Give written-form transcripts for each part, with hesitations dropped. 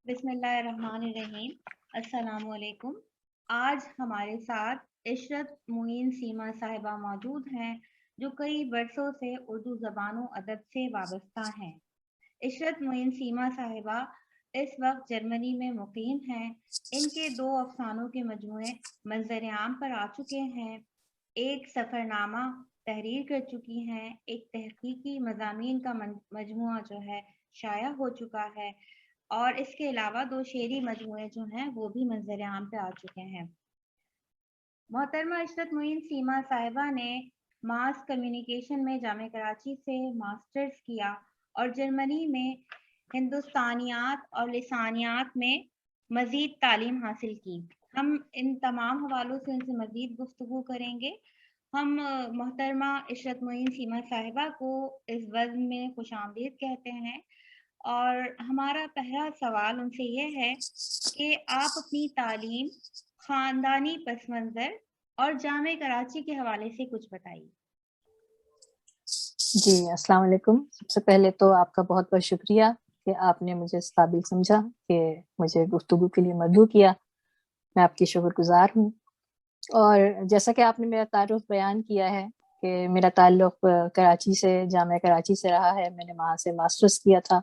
بسم اللہ الرحمن الرحیم۔ السلام علیکم۔ آج ہمارے ساتھ عشرت معین سیما صاحبہ موجود ہیں جو کئی برسوں سے اردو زبان و ادب سے وابستہ ہیں۔ عشرت معین سیما صاحبہ اس وقت جرمنی میں مقیم ہیں۔ ان کے 2 افسانوں کے مجموعے منظر عام پر آ چکے ہیں، ایک سفر نامہ تحریر کر چکی ہیں، ایک تحقیقی مضامین کا مجموعہ جو ہے شائع ہو چکا ہے، اور اس کے علاوہ 2 شعری مجموعے جو ہیں وہ بھی منظر عام پہ آ چکے ہیں۔ محترمہ عشرت معین سیما صاحبہ نے ماس کمیونیکیشن میں جامعہ کراچی سے ماسٹرز کیا اور جرمنی میں ہندوستانیات اور لسانیات میں مزید تعلیم حاصل کی۔ ہم ان تمام حوالوں سے ان سے مزید گفتگو کریں گے۔ ہم محترمہ عشرت معین سیما صاحبہ کو اس وزن میں خوش آمدید کہتے ہیں، اور ہمارا پہلا سوال ان سے یہ ہے کہ آپ اپنی تعلیم، خاندانی پس منظر اور جامعہ کراچی کے حوالے سے کچھ بتائیے۔ جی السلام علیکم۔ سب سے پہلے تو آپ کا بہت بہت شکریہ کہ آپ نے مجھے اس قابل سمجھا کہ مجھے گفتگو کے لیے مدعو کیا۔ میں آپ کی شکر گزار ہوں۔ اور جیسا کہ آپ نے میرا تعارف بیان کیا ہے کہ میرا تعلق کراچی سے، جامعہ کراچی سے رہا ہے۔ میں نے وہاں سے ماسٹرز کیا تھا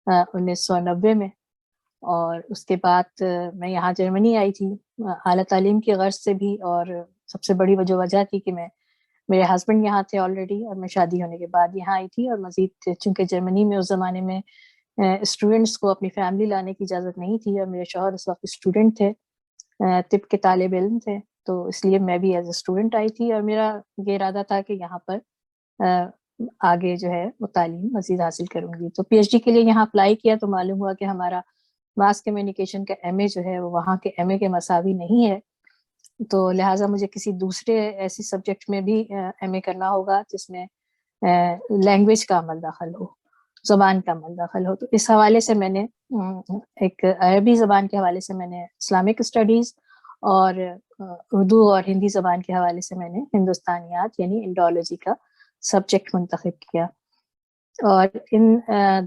1990 میں، اور اس کے بعد میں یہاں جرمنی آئی تھی اعلیٰ تعلیم کی غرض سے بھی، اور سب سے بڑی وجہ تھی کہ میرے ہسبینڈ یہاں تھے آلریڈی، اور میں شادی ہونے کے بعد یہاں آئی تھی۔ اور مزید چونکہ جرمنی میں اس زمانے میں اسٹوڈنٹس کو اپنی فیملی لانے کی اجازت نہیں تھی، اور میرے شوہر اس وقت اسٹوڈنٹ تھے، طب کے طالب علم تھے، تو اس لیے میں بھی ایز اے اسٹوڈنٹ آئی تھی، اور میرا یہ ارادہ تھا کہ یہاں پر آگے جو ہے وہ تعلیم مزید حاصل کروں گی۔ تو پی ایچ ڈی کے لیے یہاں اپلائی کیا تو معلوم ہوا کہ ہمارا ماس کمیونیکیشن کا ایم اے جو ہے وہ وہاں کے ایم اے کے مساوی نہیں ہے، تو لہٰذا مجھے کسی دوسرے ایسی سبجیکٹ میں بھی ایم اے کرنا ہوگا جس میں لینگویج کا عمل دخل ہو، زبان کا عمل دخل ہو۔ تو اس حوالے سے میں نے ایک عربی زبان کے حوالے سے میں نے اسلامک اسٹڈیز، اور اردو اور ہندی زبان کے حوالے سے میں نے ہندوستانیات یعنی انڈولوجی کا سبجیکٹ منتخب کیا، اور ان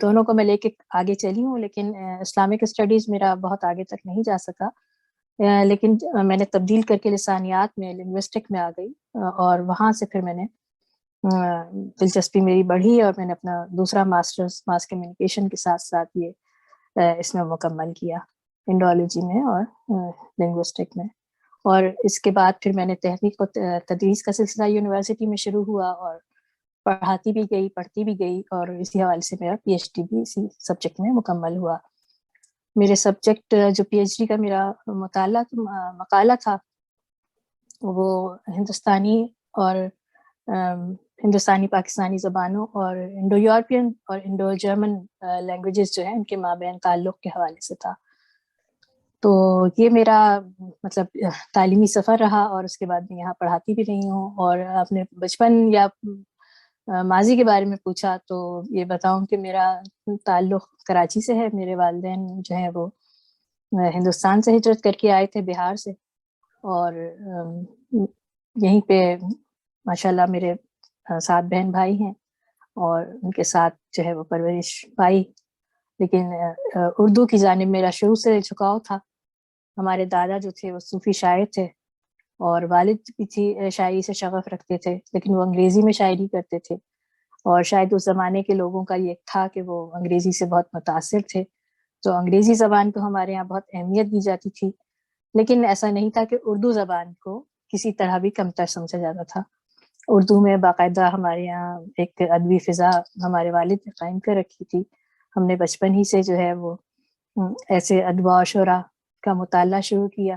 دونوں کو میں لے کے آگے چلی ہوں۔ لیکن اسلامک اسٹڈیز میرا بہت آگے تک نہیں جا سکا، لیکن میں نے تبدیل کر کے لسانیات میں، لنگوسٹک میں آ گئی، اور وہاں سے پھر میں نے دلچسپی میری بڑھی، اور میں نے اپنا دوسرا ماسٹرز ماس کمیونیکیشن کے ساتھ ساتھ یہ اس میں مکمل کیا، انڈولوجی میں اور لنگوسٹک میں۔ اور اس کے بعد پھر میں نے تحقیق و تدریس کا سلسلہ یونیورسٹی میں شروع ہوا، اور پڑھاتی بھی گئی، پڑھتی بھی گئی، اور اسی حوالے سے میرا پی ایچ ڈی بھی اسی سبجیکٹ میں مکمل ہوا۔ میرے سبجیکٹ جو پی ایچ ڈی کا میرا مقالہ تھا وہ ہندوستانی اور ہندوستانی پاکستانی زبانوں اور انڈو یورپین اور انڈو جرمن لینگویجز جو ہیں ان کے مابین تعلق کے حوالے سے تھا۔ تو یہ میرا مطلب تعلیمی سفر رہا، اور اس کے بعد میں یہاں پڑھاتی بھی رہی ہوں۔ اور آپ نے بچپن یا ماضی کے بارے میں پوچھا تو یہ بتاؤں کہ میرا تعلق کراچی سے ہے۔ میرے والدین جو ہیں وہ ہندوستان سے ہجرت کر کے آئے تھے، بہار سے، اور یہیں پہ ماشاءاللہ میرے 7 بہن بھائی ہیں، اور ان کے ساتھ جو ہے وہ پرورش پائی۔ لیکن اردو کی جانب میرا شروع سے جھکاؤ تھا۔ ہمارے دادا جو تھے وہ صوفی شاعر تھے، اور والد بھی تھی شاعری سے شغف رکھتے تھے، لیکن وہ انگریزی میں شاعری کرتے تھے، اور شاید اس زمانے کے لوگوں کا یہ تھا کہ وہ انگریزی سے بہت متاثر تھے، تو انگریزی زبان کو ہمارے یہاں بہت اہمیت دی جاتی تھی۔ لیکن ایسا نہیں تھا کہ اردو زبان کو کسی طرح بھی کمتر سمجھا جاتا تھا۔ اردو میں باقاعدہ ہمارے یہاں ایک ادبی فضا ہمارے والد نے قائم کر رکھی تھی۔ ہم نے بچپن ہی سے جو ہے وہ ایسے ادباء و شعراء کا مطالعہ شروع کیا،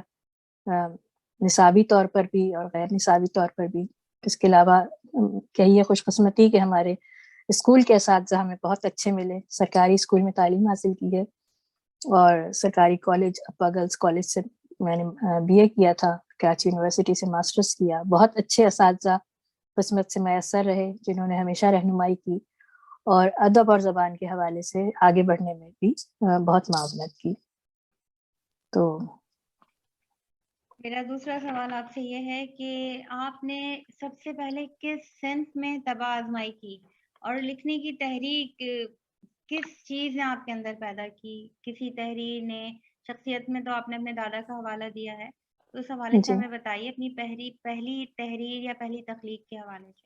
نصابی طور پر بھی اور غیر نصابی طور پر بھی۔ اس کے علاوہ کہیے خوش قسمتی کہ ہمارے اسکول کے اساتذہ ہمیں بہت اچھے ملے۔ سرکاری اسکول میں تعلیم حاصل کی ہے، اور سرکاری کالج اپا گرلز کالج سے میں نے بی اے کیا تھا، کراچی یونیورسٹی سے ماسٹرز کیا۔ بہت اچھے اساتذہ قسمت سے میسر رہے جنہوں نے ہمیشہ رہنمائی کی، اور ادب اور زبان کے حوالے سے آگے بڑھنے میں بھی بہت معاونت کی۔ تو میرا دوسرا سوال آپ سے یہ ہے کہ آپ نے سب سے پہلے کس صنف میں طبع آزمائی کی، اور لکھنے کی تحریک کس چیز نے آپ کے اندر پیدا کی؟ کسی تحریر نے؟ شخصیت میں تو آپ نے اپنے دادا کا حوالہ دیا ہے، تو اس حوالے سے جی، ہمیں بتائیے اپنی پہلی تحریر یا پہلی تخلیق کے حوالے سے۔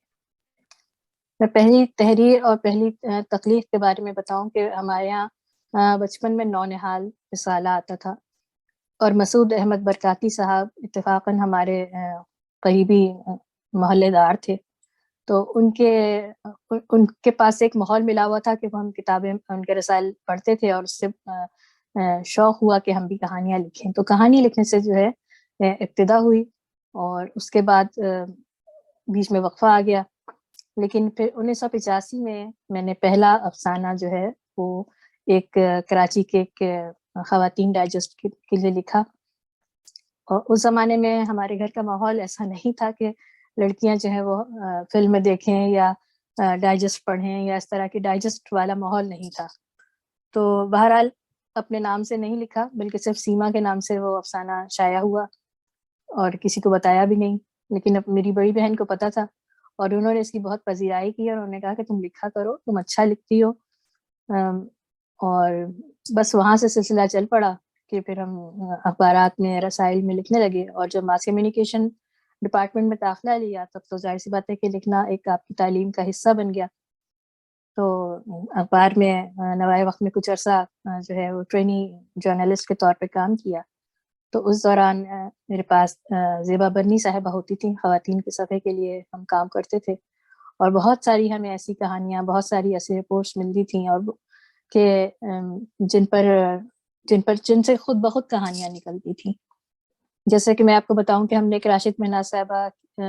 میں پہلی تحریر اور پہلی تخلیق کے بارے میں بتاؤں کہ ہمارے یہاں بچپن میں نونہال رسالہ آتا تھا، اور مسعود احمد برکاتی صاحب اتفاقاً ہمارے قریبی محلے دار تھے، تو ان کے پاس ایک ماحول ملا ہوا تھا کہ وہ ہم کتابیں ان کے رسائل پڑھتے تھے، اور اس سے شوق ہوا کہ ہم بھی کہانیاں لکھیں۔ تو کہانی لکھنے سے جو ہے ابتدا ہوئی، اور اس کے بعد بیچ میں وقفہ آ گیا، لیکن پھر 1985 میں نے پہلا افسانہ جو ہے وہ ایک کراچی کے ایک خواتین ڈائجسٹ کے لیے لکھا۔ اور اس زمانے میں ہمارے گھر کا ماحول ایسا نہیں تھا کہ لڑکیاں جو ہے وہ فلم دیکھیں یا ڈائجسٹ پڑھیں، یا اس طرح کی ڈائجسٹ والا ماحول نہیں تھا۔ تو بہرحال اپنے نام سے نہیں لکھا، بلکہ صرف سیما کے نام سے وہ افسانہ شائع ہوا، اور کسی کو بتایا بھی نہیں، لیکن اب میری بڑی بہن کو پتا تھا، اور انہوں نے اس کی بہت پذیرائی کی، اور انہوں نے کہا کہ تم لکھا کرو، تم اچھا لکھتی ہو۔ اور بس وہاں سے سلسلہ چل پڑا کہ پھر ہم اخبارات میں، رسائل میں لکھنے لگے، اور جب ماس کمیونیکیشن ڈپارٹمنٹ میں داخلہ لیا تب تو ظاہر سی بات ہے کہ لکھنا ایک آپ کی تعلیم کا حصہ بن گیا۔ تو اخبار میں نوائے وقت میں کچھ عرصہ جو ہے وہ ٹرینی جرنلسٹ کے طور پہ کام کیا۔ تو اس دوران میرے پاس زیبا برنی صاحبہ ہوتی تھیں، خواتین کے صفحے کے لیے ہم کام کرتے تھے، اور بہت ساری ہمیں ایسی کہانیاں، بہت ساری ایسی رپورٹس ملتی تھیں، اور کہ جن سے خود بخود کہانیاں نکلتی تھیں۔ جیسے کہ میں آپ کو بتاؤں کہ ہم نے ایک راشد میناز صاحبہ،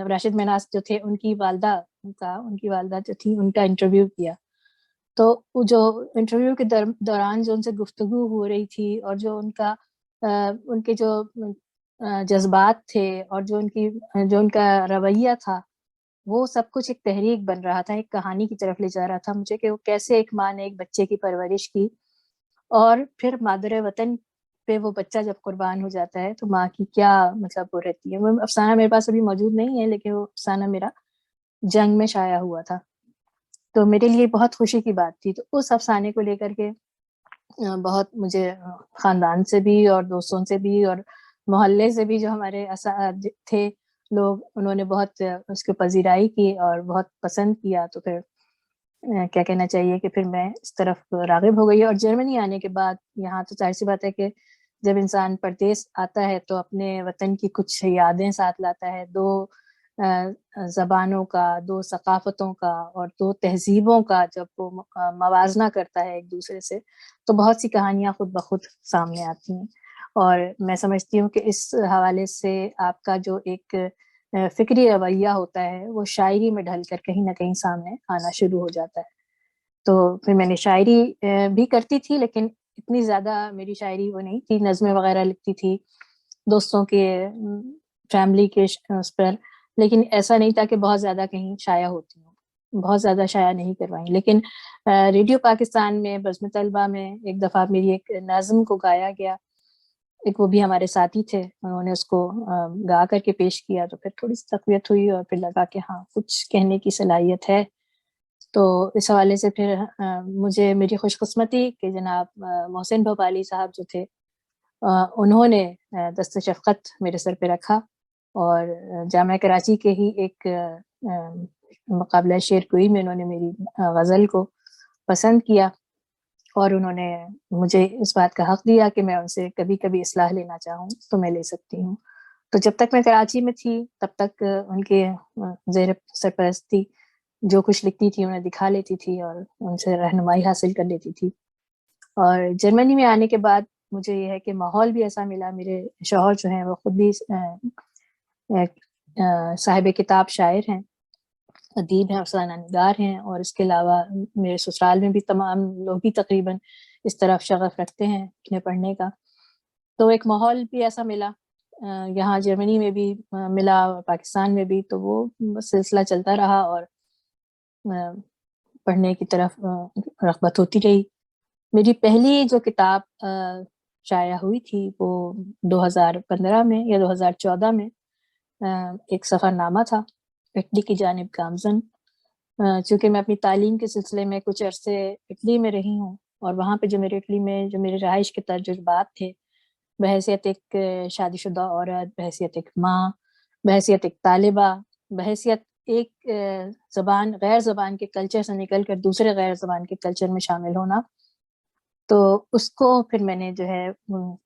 راشد میناز جو تھے، ان کی والدہ جو تھی، ان کا انٹرویو کیا۔ تو وہ جو انٹرویو کے دوران جو ان سے گفتگو ہو رہی تھی، اور جو ان کے جو جذبات تھے، اور جو ان کا رویہ تھا، وہ سب کچھ ایک تحریک بن رہا تھا، ایک کہانی کی طرف لے جا رہا تھا مجھے، کہ وہ کیسے ایک ماں نے ایک بچے کی پرورش کی، اور پھر مادر وطن پہ وہ بچہ جب قربان ہو جاتا ہے تو ماں کی کیا مطلب وہ رہتی ہے۔ وہ افسانہ میرے پاس ابھی موجود نہیں ہے، لیکن وہ افسانہ میرا جنگ میں شائع ہوا تھا، تو میرے لیے بہت خوشی کی بات تھی۔ تو اس افسانے کو لے کر کے بہت مجھے خاندان سے بھی، اور دوستوں سے بھی، اور محلے سے بھی جو ہمارے تھے لوگ، انہوں نے بہت اس کو پذیرائی کی اور بہت پسند کیا۔ تو پھر کیا کہنا چاہیے کہ پھر میں اس طرف راغب ہو گئی، اور جرمنی آنے کے بعد یہاں تو ظاہر سی بات ہے کہ جب انسان پردیس آتا ہے تو اپنے وطن کی کچھ یادیں ساتھ لاتا ہے، دو زبانوں کا، دو ثقافتوں کا، اور دو تہذیبوں کا جب وہ موازنہ کرتا ہے ایک دوسرے سے، تو بہت سی کہانیاں خود بخود سامنے آتی ہیں۔ اور میں سمجھتی ہوں کہ اس حوالے سے آپ کا جو ایک فکری رویہ ہوتا ہے وہ شاعری میں ڈھل کر کہیں نہ کہیں سامنے آنا شروع ہو جاتا ہے۔ تو پھر میں نے شاعری بھی کرتی تھی، لیکن اتنی زیادہ میری شاعری وہ نہیں تھی، نظمیں وغیرہ لکھتی تھی دوستوں کے، فیملی کے اس پر، لیکن ایسا نہیں تھا کہ بہت زیادہ کہیں شائع ہوتی ہوں، بہت زیادہ شائع نہیں کروائیں۔ لیکن ریڈیو پاکستان میں بزم طلبہ میں ایک دفعہ میری ایک نظم کو گایا گیا، ایک وہ بھی ہمارے ساتھی تھے، انہوں نے اس کو گا کر کے پیش کیا، تو پھر تھوڑی سی تقویت ہوئی، اور پھر لگا کہ ہاں کچھ کہنے کی صلاحیت ہے۔ تو اس حوالے سے پھر مجھے میری خوش قسمتی کہ جناب محسن بھوپالی صاحب جو تھے، انہوں نے دست شفقت میرے سر پہ رکھا، اور جامعہ کراچی کے ہی ایک مقابلہ شعر کوئی میں انہوں نے میری غزل کو پسند کیا، اور انہوں نے مجھے اس بات کا حق دیا کہ میں ان سے کبھی کبھی اصلاح لینا چاہوں تو میں لے سکتی ہوں۔ تو جب تک میں کراچی میں تھی تب تک ان کے زیر سرپرستی جو کچھ لکھتی تھی انہیں دکھا لیتی تھی، اور ان سے رہنمائی حاصل کر لیتی تھی۔ اور جرمنی میں آنے کے بعد مجھے یہ ہے کہ ماحول بھی ایسا ملا، میرے شوہر جو ہیں وہ خود بھی صاحب کتاب شاعر ہیں، ادیب ہیں، افسانہ نگار ہیں، اور اس کے علاوہ میرے سسرال میں بھی تمام لوگ ہی تقریباً اس طرف شغف رکھتے ہیں لکھنے پڑھنے کا۔ تو ایک ماحول بھی ایسا ملا، یہاں جرمنی میں بھی ملا، اور پاکستان میں بھی، تو وہ سلسلہ چلتا رہا، اور پڑھنے کی طرف رغبت ہوتی رہی۔ میری پہلی جو کتاب شائع ہوئی تھی وہ 2015 میں یا 2014 میں ایک سفر نامہ تھا، اٹلی کی جانب گامزن، چونکہ میں اپنی تعلیم کے سلسلے میں کچھ عرصے اٹلی میں رہی ہوں، اور وہاں پہ جو میرے اٹلی میں جو میرے رہائش کے تجربات تھے، بحیثیت ایک شادی شدہ عورت، بحیثیت ایک ماں، بحیثیت ایک طالبہ، بحیثیت ایک غیر زبان کے کلچر سے نکل کر دوسرے غیر زبان کے کلچر میں شامل ہونا، تو اس کو پھر میں نے جو ہے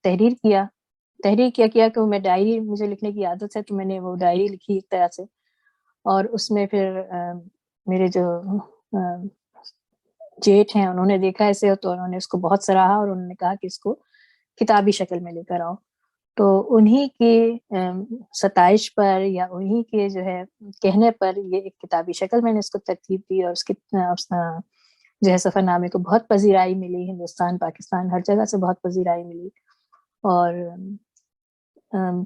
تحریر کیا کہ میں ڈائری، مجھے لکھنے کی عادت ہے، تو میں نے وہ ڈائری لکھی ایک طرح سے، اور اس میں پھر میرے جو جیٹھ ہیں انہوں نے دیکھا اسے، تو انہوں نے اس کو بہت سراہا، اور انہوں نے کہا کہ اس کو کتابی شکل میں لے کر آؤ۔ تو انہی کی ستائش پر یا انہی کے جو ہے کہنے پر یہ ایک کتابی شکل میں نے اس کو ترتیب دی، اور اس کی جو ہے سفر نامے کو بہت پذیرائی ملی، ہندوستان، پاکستان، ہر جگہ سے بہت پذیرائی ملی، اور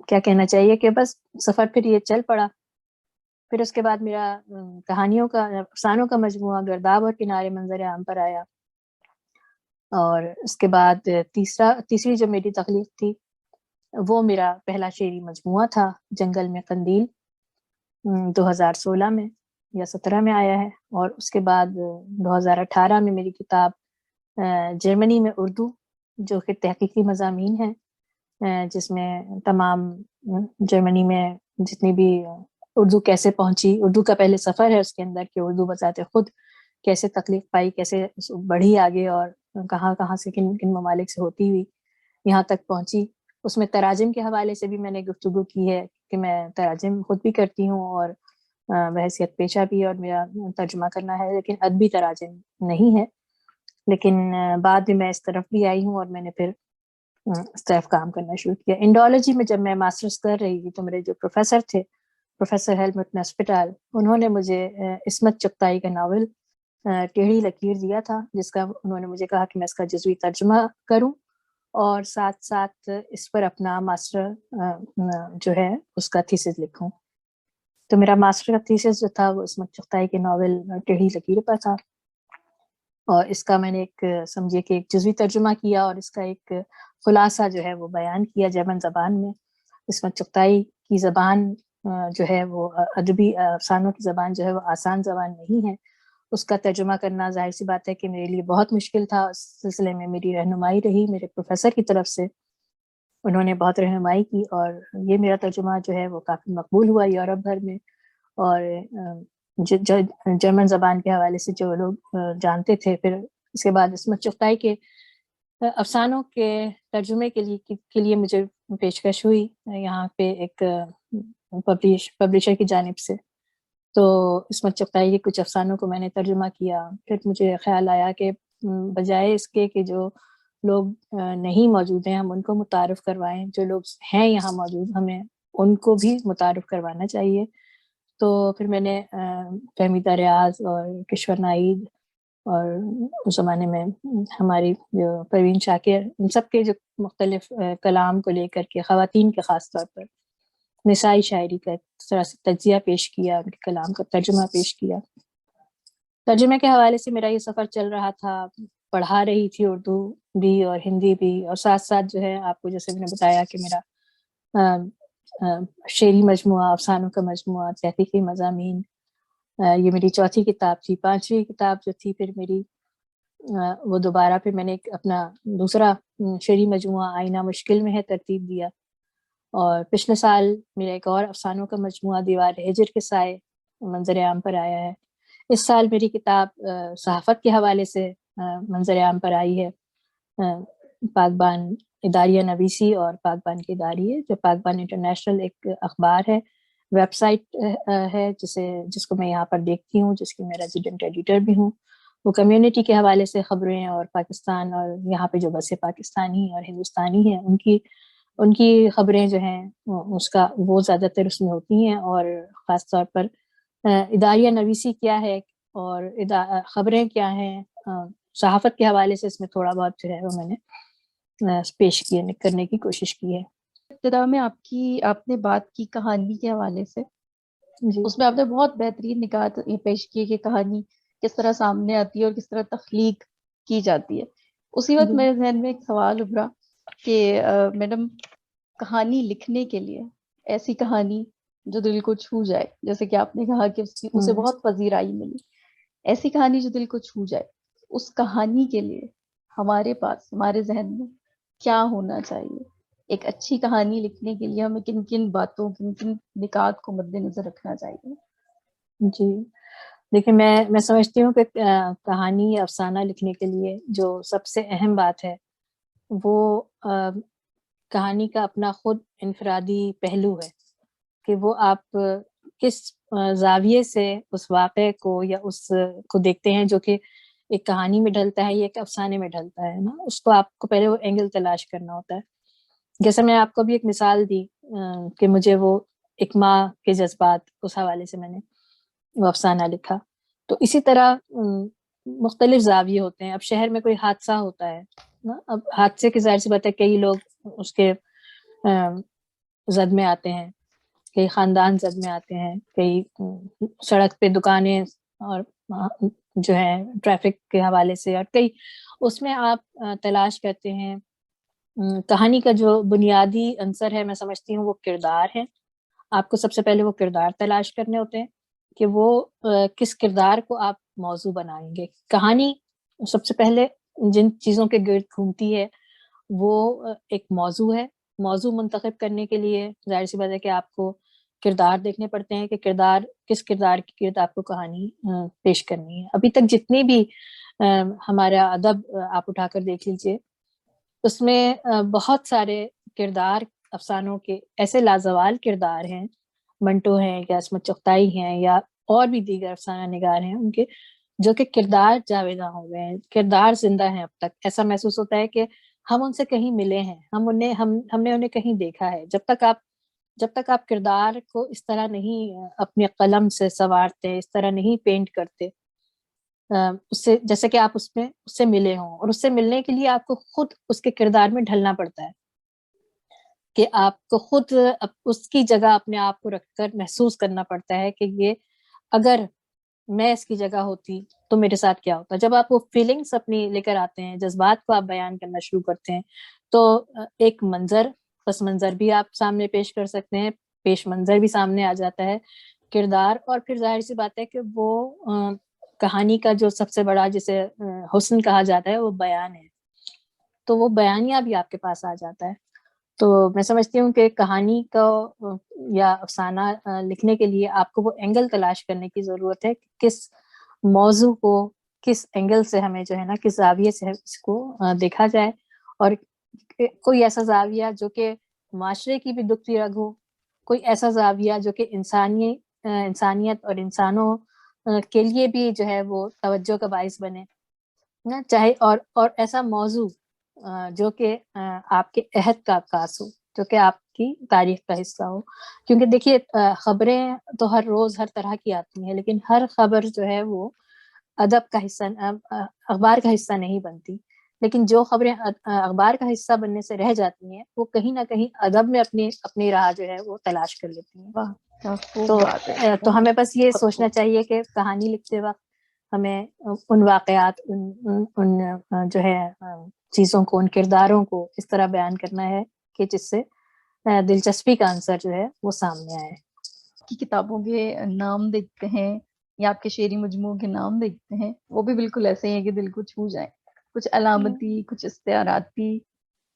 کیا کہنا چاہیے کہ بس سفر پھر یہ چل پڑا۔ پھر اس کے بعد میرا کہانیوں کا، افسانوں کا مجموعہ گرداب اور کنارے منظر عام پر آیا، اور اس کے بعد تیسری جو میری تخلیق تھی وہ میرا پہلا شعری مجموعہ تھا، جنگل میں قندیل، 2016 میں یا 17 میں آیا ہے، اور اس کے بعد 2018 میں میری کتاب جرمنی میں اردو، جو کہ تحقیقی مضامین ہیں، جس میں تمام جرمنی میں جتنی بھی اردو کیسے پہنچی، اردو کا پہلے سفر ہے اس کے اندر کہ اردو بذات خود کیسے تخلیق پائی، کیسے بڑھی آگے، اور کہاں سے کن کن ممالک سے ہوتی ہوئی یہاں تک پہنچی۔ اس میں تراجم کے حوالے سے بھی میں نے گفتگو کی ہے کہ میں تراجم خود بھی کرتی ہوں، اور بحیثیت پیشہ بھی، اور میرا ترجمہ کرنا ہے، لیکن ادبی تراجم نہیں ہے، لیکن بعد میں اس طرف بھی آئی ہوں، اور میں نے پھر اس طرف کام کرنا شروع کیا۔ انڈولوجی میں جب میں ماسٹرز کر رہی تھی تو میرے جو پروفیسر تھے، پروفیسر ہیلمٹ نسپٹال، انہوں نے مجھے عصمت چغتائی کا ناول ٹیڑھی لکیر دیا تھا، جس کا انہوں نے مجھے کہا کہ میں اس کا جزوی ترجمہ کروں، اور ساتھ ساتھ اس پر اپنا ماسٹر جو ہے اس کا تھیسس لکھوں۔ تو میرا ماسٹر کا تھیسس جو تھا وہ عصمت چغتائی کے ناول ٹیڑھی لکیر پر تھا، اور اس کا میں نے سمجھیے کہ ایک جزوی ترجمہ کیا، اور اس کا ایک خلاصہ جو ہے وہ بیان کیا جرمن زبان میں۔ عصمت چغتائی کی زبان جو ہے وہ ادبی افسانوں کی زبان جو ہے وہ آسان زبان نہیں ہے، اس کا ترجمہ کرنا ظاہر سی بات ہے کہ میرے لیے بہت مشکل تھا۔ اس سلسلے میں میری رہنمائی رہی میرے پروفیسر کی طرف سے، انہوں نے بہت رہنمائی کی، اور یہ میرا ترجمہ جو ہے وہ کافی مقبول ہوا یورپ بھر میں، اور جرمن زبان کے حوالے سے جو لوگ جانتے تھے، پھر اس کے بعد عصمت چغتائی کے افسانوں کے ترجمے کے لیے مجھے پیشکش ہوئی یہاں پہ ایک پبلشر کی جانب سے، تو عصمت چغتائی کے کچھ افسانوں کو میں نے ترجمہ کیا۔ پھر مجھے خیال آیا کہ بجائے اس کے کہ جو لوگ نہیں موجود ہیں ہم ان کو متعارف کروائیں، جو لوگ ہیں یہاں موجود ہمیں ان کو بھی متعارف کروانا چاہیے۔ تو پھر میں نے فہمیدہ ریاض اور کشور نائید اور اس زمانے میں ہماری جو پروین شاکر، ان سب کے جو مختلف کلام کو لے کر کے، خواتین کے خاص طور پر نسائی شاعری کا اس طرح سے تجزیہ پیش کیا، ان کے کلام کا ترجمہ پیش کیا۔ ترجمے کے حوالے سے میرا یہ سفر چل رہا تھا، پڑھا رہی تھی اردو بھی اور ہندی بھی، اور ساتھ ساتھ جو ہے آپ کو جیسے میں نے بتایا کہ میرا شعری مجموعہ، افسانوں کا مجموعہ، تحقیقی مضامین، یہ میری چوتھی کتاب تھی۔ پانچویں کتاب جو تھی پھر میری وہ دوبارہ پھر میں نے اپنا دوسرا شعری مجموعہ آئینہ مشکل میں ہے ترتیب دیا، اور پچھلے سال میرا ایک اور افسانوں کا مجموعہ دیوار ہجر کے سائے منظر عام پر آیا ہے۔ اس سال میری کتاب صحافت کے حوالے سے منظر عام پر آئی ہے، پاکبان اداریہ نویسی اور پاکبان کے اداریہ، جو پاکبان انٹرنیشنل ایک اخبار ہے، ویب سائٹ ہے جس کو میں یہاں پر دیکھتی ہوں، جس کی میں ریزیڈنٹ ایڈیٹر بھی ہوں۔ وہ کمیونٹی کے حوالے سے خبریں، اور پاکستان اور یہاں پہ جو بسے پاکستانی اور ہندوستانی ہیں ان کی خبریں جو ہیں اس کا وہ زیادہ تر اس میں ہوتی ہیں، اور خاص طور پر اداریہ نویسی کیا ہے اور خبریں کیا ہیں، صحافت کے حوالے سے اس میں تھوڑا بہت جو ہے وہ میں نے پیش کرنے کی کوشش کی ہے۔ ابتدا میں آپ نے بات کی کہانی کے حوالے سے، جی، اس میں آپ نے بہت بہترین نکات پیش کی کہ کہانی کس طرح سامنے آتی ہے اور کس طرح تخلیق کی جاتی ہے۔ اسی وقت جی، میرے ذہن میں ایک سوال ابھرا کہ میڈم، کہانی لکھنے کے لیے ایسی کہانی جو دل کو چھو جائے، جیسے کہ آپ نے کہا کہ اسے بہت پذیرائی ملی، ایسی کہانی جو دل کو چھو جائے. اس کہانی کے لیے ہمارے پاس ہمارے ذہن میں کیا ہونا چاہیے؟ ایک اچھی کہانی لکھنے کے لیے ہمیں کن کن باتوں کن کن نکات کو مد نظر رکھنا چاہیے؟ جی دیکھیں، میں سمجھتی ہوں کہ کہانی یا افسانہ لکھنے کے لیے جو سب سے اہم بات ہے وہ کہانی کا اپنا خود انفرادی پہلو ہے کہ وہ آپ کس زاویے سے اس واقعے کو یا اس کو دیکھتے ہیں جو کہ ایک کہانی میں ڈھلتا ہے یا ایک افسانے میں ڈھلتا ہے نا. اس کو آپ کو پہلے وہ اینگل تلاش کرنا ہوتا ہے. جیسے میں آپ کو بھی ایک مثال دی کہ مجھے وہ ایک ماں کے جذبات، اس حوالے سے میں نے وہ افسانہ لکھا. تو اسی طرح مختلف زاویے ہوتے ہیں. اب شہر میں کوئی حادثہ ہوتا ہے نا، اب حادثے کی ظاہر سی بات ہے کئی لوگ اس کے زد میں آتے ہیں، کئی خاندان زد میں آتے ہیں، کئی سڑک پہ دکانیں اور جو ہے ٹریفک کے حوالے سے، اور کئی اس میں آپ تلاش کرتے ہیں. کہانی کا جو بنیادی عنصر ہے میں سمجھتی ہوں وہ کردار ہے. آپ کو سب سے پہلے وہ کردار تلاش کرنے ہوتے ہیں کہ وہ کس کردار کو آپ موضوع بنائیں گے. کہانی سب سے پہلے جن چیزوں کے گرد گھومتی ہے وہ ایک موضوع ہے. موضوع منتخب کرنے کے لیے ظاہر سی بات ہے کہ آپ کو کردار دیکھنے پڑتے ہیں کہ کس کردار کی گرد آپ کو کہانی پیش کرنی ہے. ابھی تک جتنی بھی ہمارا ادب آپ اٹھا کر دیکھ لیجیے، اس میں بہت سارے کردار افسانوں کے ایسے لازوال کردار ہیں، منٹو ہیں یا عصمت چغتائی ہیں یا اور بھی دیگر افسانہ نگار ہیں ان کے، جو کہ کردار جاویداں ہو گئے ہیں، کردار زندہ ہیں اب تک. ایسا محسوس ہوتا ہے کہ ہم ان سے کہیں ملے ہیں، ہم نے انہیں کہیں دیکھا ہے. جب تک آپ کردار کو اس طرح نہیں اپنے قلم سے سنوارتے، اس طرح نہیں پینٹ کرتے اس سے، جیسے کہ آپ اس سے ملے ہوں. اور اس سے ملنے کے لیے آپ کو خود اس کے کردار میں ڈھلنا پڑتا ہے کہ آپ کو خود اس کی جگہ اپنے آپ کو رکھ کر محسوس کرنا پڑتا ہے کہ یہ اگر میں اس کی جگہ ہوتی تو میرے ساتھ کیا ہوتا. جب آپ وہ فیلنگس اپنی لے کر آتے ہیں، جذبات کو آپ بیان کرنا شروع کرتے ہیں، تو ایک پس منظر بھی آپ سامنے پیش کر سکتے ہیں، پیش منظر بھی سامنے آ جاتا ہے، کردار. اور پھر ظاہر سی بات ہے کہ وہ کہانی کا جو سب سے بڑا جسے حسن کہا جاتا ہے وہ بیان ہے. تو وہ بیانیہ بھی آپ کے پاس آ جاتا ہے. تو میں سمجھتی ہوں کہ کہانی کا یا افسانہ لکھنے کے لیے آپ کو وہ اینگل تلاش کرنے کی ضرورت ہے کہ کس موضوع کو کس اینگل سے ہمیں جو ہے نا، کس زاویے سے اس کو دیکھا جائے، اور کوئی ایسا زاویہ جو کہ معاشرے کی بھی دکھتی رگ ہو، کوئی ایسا زاویہ جو کہ انسانیت اور انسانوں کے لیے بھی جو ہے وہ توجہ کا باعث بنے نا، چاہے اور ایسا موضوع جو کہ آپ کے عہد کا عکاس ہو، جو کہ آپ کی تاریخ کا حصہ ہو. کیونکہ دیکھیے خبریں تو ہر روز ہر طرح کی آتی ہیں، لیکن ہر خبر جو ہے وہ ادب کا حصہ، اخبار کا حصہ نہیں بنتی. لیکن جو خبریں اخبار کا حصہ بننے سے رہ جاتی ہیں وہ کہیں نہ کہیں ادب میں اپنی راہ جو ہے وہ تلاش کر لیتی ہیں. واہ کیا خوب بات ہے. تو ہمیں بس یہ بہت سوچنا خوب. چاہیے کہ کہانی لکھتے وقت ہمیں ان واقعات، ان جو ہے چیزوں کو، ان کرداروں کو اس طرح بیان کرنا ہے کہ جس سے دلچسپی کا عنصر جو ہے وہ سامنے آئے. کی کتابوں کے نام دیکھتے ہیں یا آپ کے شعری مجموعوں کے نام دیکھتے ہیں، وہ بھی بالکل ایسے ہیں کہ دل کو چھو جائیں. کچھ علامتی، کچھ استعاراتی،